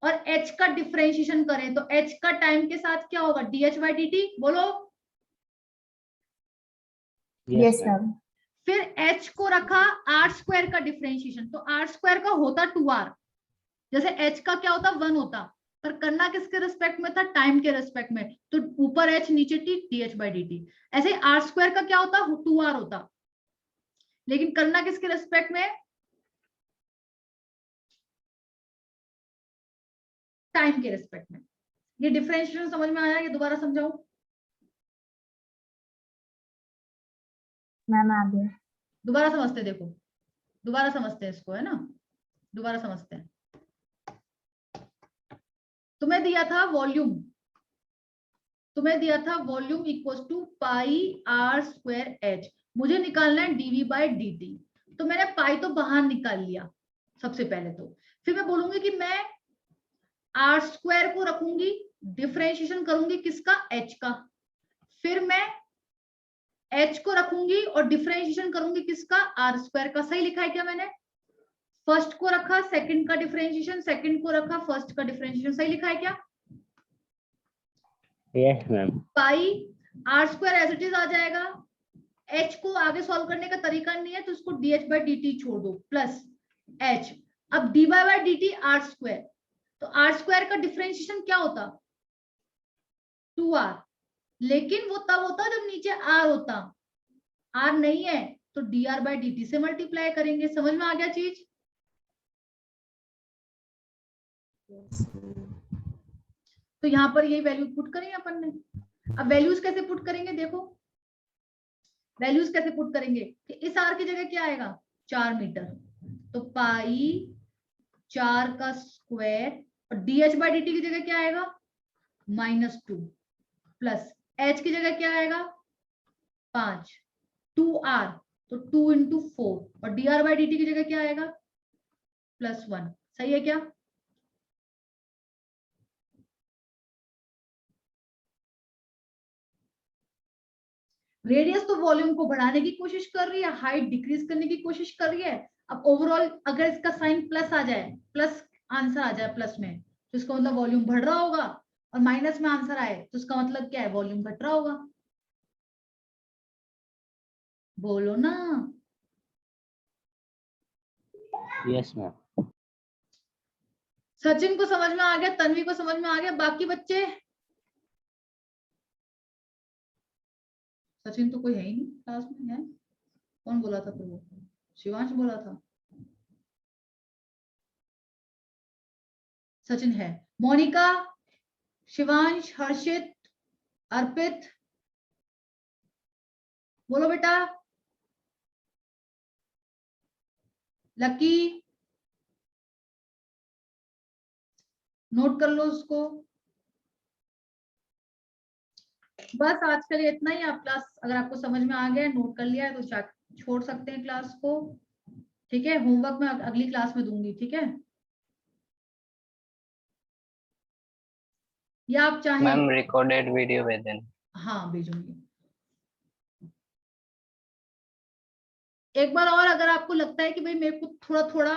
और h का डिफरेंशिएशन करें, तो h का टाइम के साथ क्या होगा? dh by dt। बोलो। Yes ma'am. फिर h को रखा आर स्क्वायर का डिफरेंशिएशन, तो आर स्क्वायर का होता 2r, जैसे h का क्या होता 1 होता, पर करना किसके रिस्पेक्ट में था, टाइम के रिस्पेक्ट में, तो ऊपर h नीचे t, dh/dt। ऐसे r स्क्वायर का क्या होता 2r होता, लेकिन करना किसके रिस्पेक्ट में, टाइम के रिस्पेक्ट में। ये डिफरेंशिएशन समझ में आया, ये दोबारा समझाऊं? मैम आ गया। दोबारा समझते हैं, देखो दोबारा समझते हैं इसको, है ना, दोबारा समझते हैं। तुम्हें दिया था वॉल्यूम, तुम्हें दिया था volume equals to pi r square h, मुझे निकालना है dv/dt। तो मैंने पाई तो बाहर निकाल लिया सबसे पहले, तो फिर मैं बोलूंगी कि मैं r स्क्वायर को रखूंगी, डिफरेंशिएशन करूंगी किसका, h का, फिर मैं h को रखूंगी और डिफरेंशिएशन करूंगी किसका, r स्क्वायर का। सही लिखा है क्या मैंने? फर्स्ट को रखा सेकंड का डिफरेंशिएशन, सेकंड को रखा फर्स्ट का डिफरेंशिएशन, सही लिखा है क्या? Yes ma'am. Pi r square as it is आ जाएगा, h को आगे सॉल्व करने का तरीका नहीं है तो इसको dh/dt छोड़ दो, प्लस h। अब dy/dt r स्क्वायर, तो r स्क्वायर का डिफरेंशिएशन क्या होता 2r, लेकिन वो तब होता जब नीचे r होता, r नहीं है तो dr/dt से मल्टीप्लाई करेंगे। समझ में आ गया चीज? तो यहाँ पर यही वैल्यू पुट करेंगे अपन ने। अब वैल्यूज कैसे पुट करेंगे, देखो वैल्यूज कैसे पुट करेंगे कि इस r की जगह क्या आएगा 4 मीटर, तो पाई 4 का स्क्वायर, और dh/dt की जगह क्या आएगा -2, प्लस h की जगह क्या आएगा 5, 2r तो 2 × 4, और dr/dt की जगह क्या आएगा +1। सही है क्या? रेडियस तो वॉल्यूम को बढ़ाने की कोशिश कर रही है, हाइट डिक्रीज करने की कोशिश कर रही है। अब ओवरऑल अगर इसका साइन प्लस आ जाए, प्लस आंसर आ जाए प्लस में, तो इसका मतलब वॉल्यूम बढ़ रहा होगा, और माइनस में आंसर आए तो इसका मतलब क्या है, वॉल्यूम घट रहा होगा। बोलो ना। Yes ma'am. सचिन को समझ में आ गया, तन्वी को समझ में आ गया, बाकी बच्चे? सचिन तो कोई है ही नहीं क्लास में, है? कौन बोला था फिर वो? शिवांश बोला था। सचिन है, मोनिका, शिवांश, हर्षित, अर्पित, बोलो बेटा। लकी, नोट कर लो उसको। बस आज के लिए इतना ही। आप क्लास अगर आपको समझ में आ गया, नोट कर लिया है, तो छोड़ सकते हैं क्लास को। ठीक है, होमवर्क मैं अगली क्लास में दूंगी, ठीक है? या आप चाहें मैम रिकॉर्डेड वीडियो भेज देना। हाँ भेजूंगी। एक बार और अगर आपको लगता है कि भाई मेरे को थोड़ा थोड़ा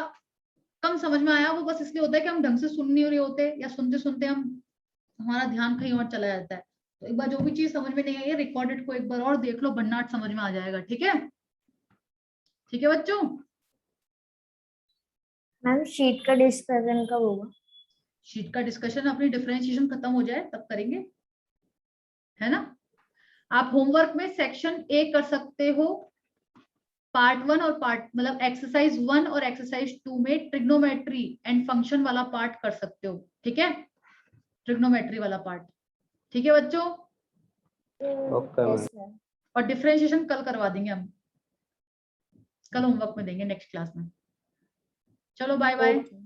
कम समझ में आया, वो बस इसलिए होता है कि हम ढंग से सुन नहीं रहे होते, या सुनते सुनते हमारा ध्यान कहीं और चला जाता है। तो एक बार जो भी चीज समझ में नहीं आई है, रिकॉर्डेड को एक बार और देख लो, भन्नाट समझ में आ जाएगा। ठीक है? ठीक है बच्चों? मैम शीट का डिस्कशन कब होगा? शीट का डिस्कशन अपनी डिफरेंशिएशन खत्म हो जाए तब करेंगे, है ना? आप होमवर्क में सेक्शन ए कर सकते हो, पार्ट 1 और पार्ट मतलब एक्सरसाइज 1 और एक्सरसाइज 2 में ट्रिग्नोमेट्री एंड फंक्शन वाला पार्ट कर सकते हो। ठीक है, ट्रिग्नोमेट्री वाला पार्ट। ठीक है बच्चों? Okay ma'am. Yes ma'am. और डिफरेंशिएशन कल करवा देंगे हम, कल होमवर्क में देंगे नेक्स्ट क्लास में। चलो बाय बाय। ओके।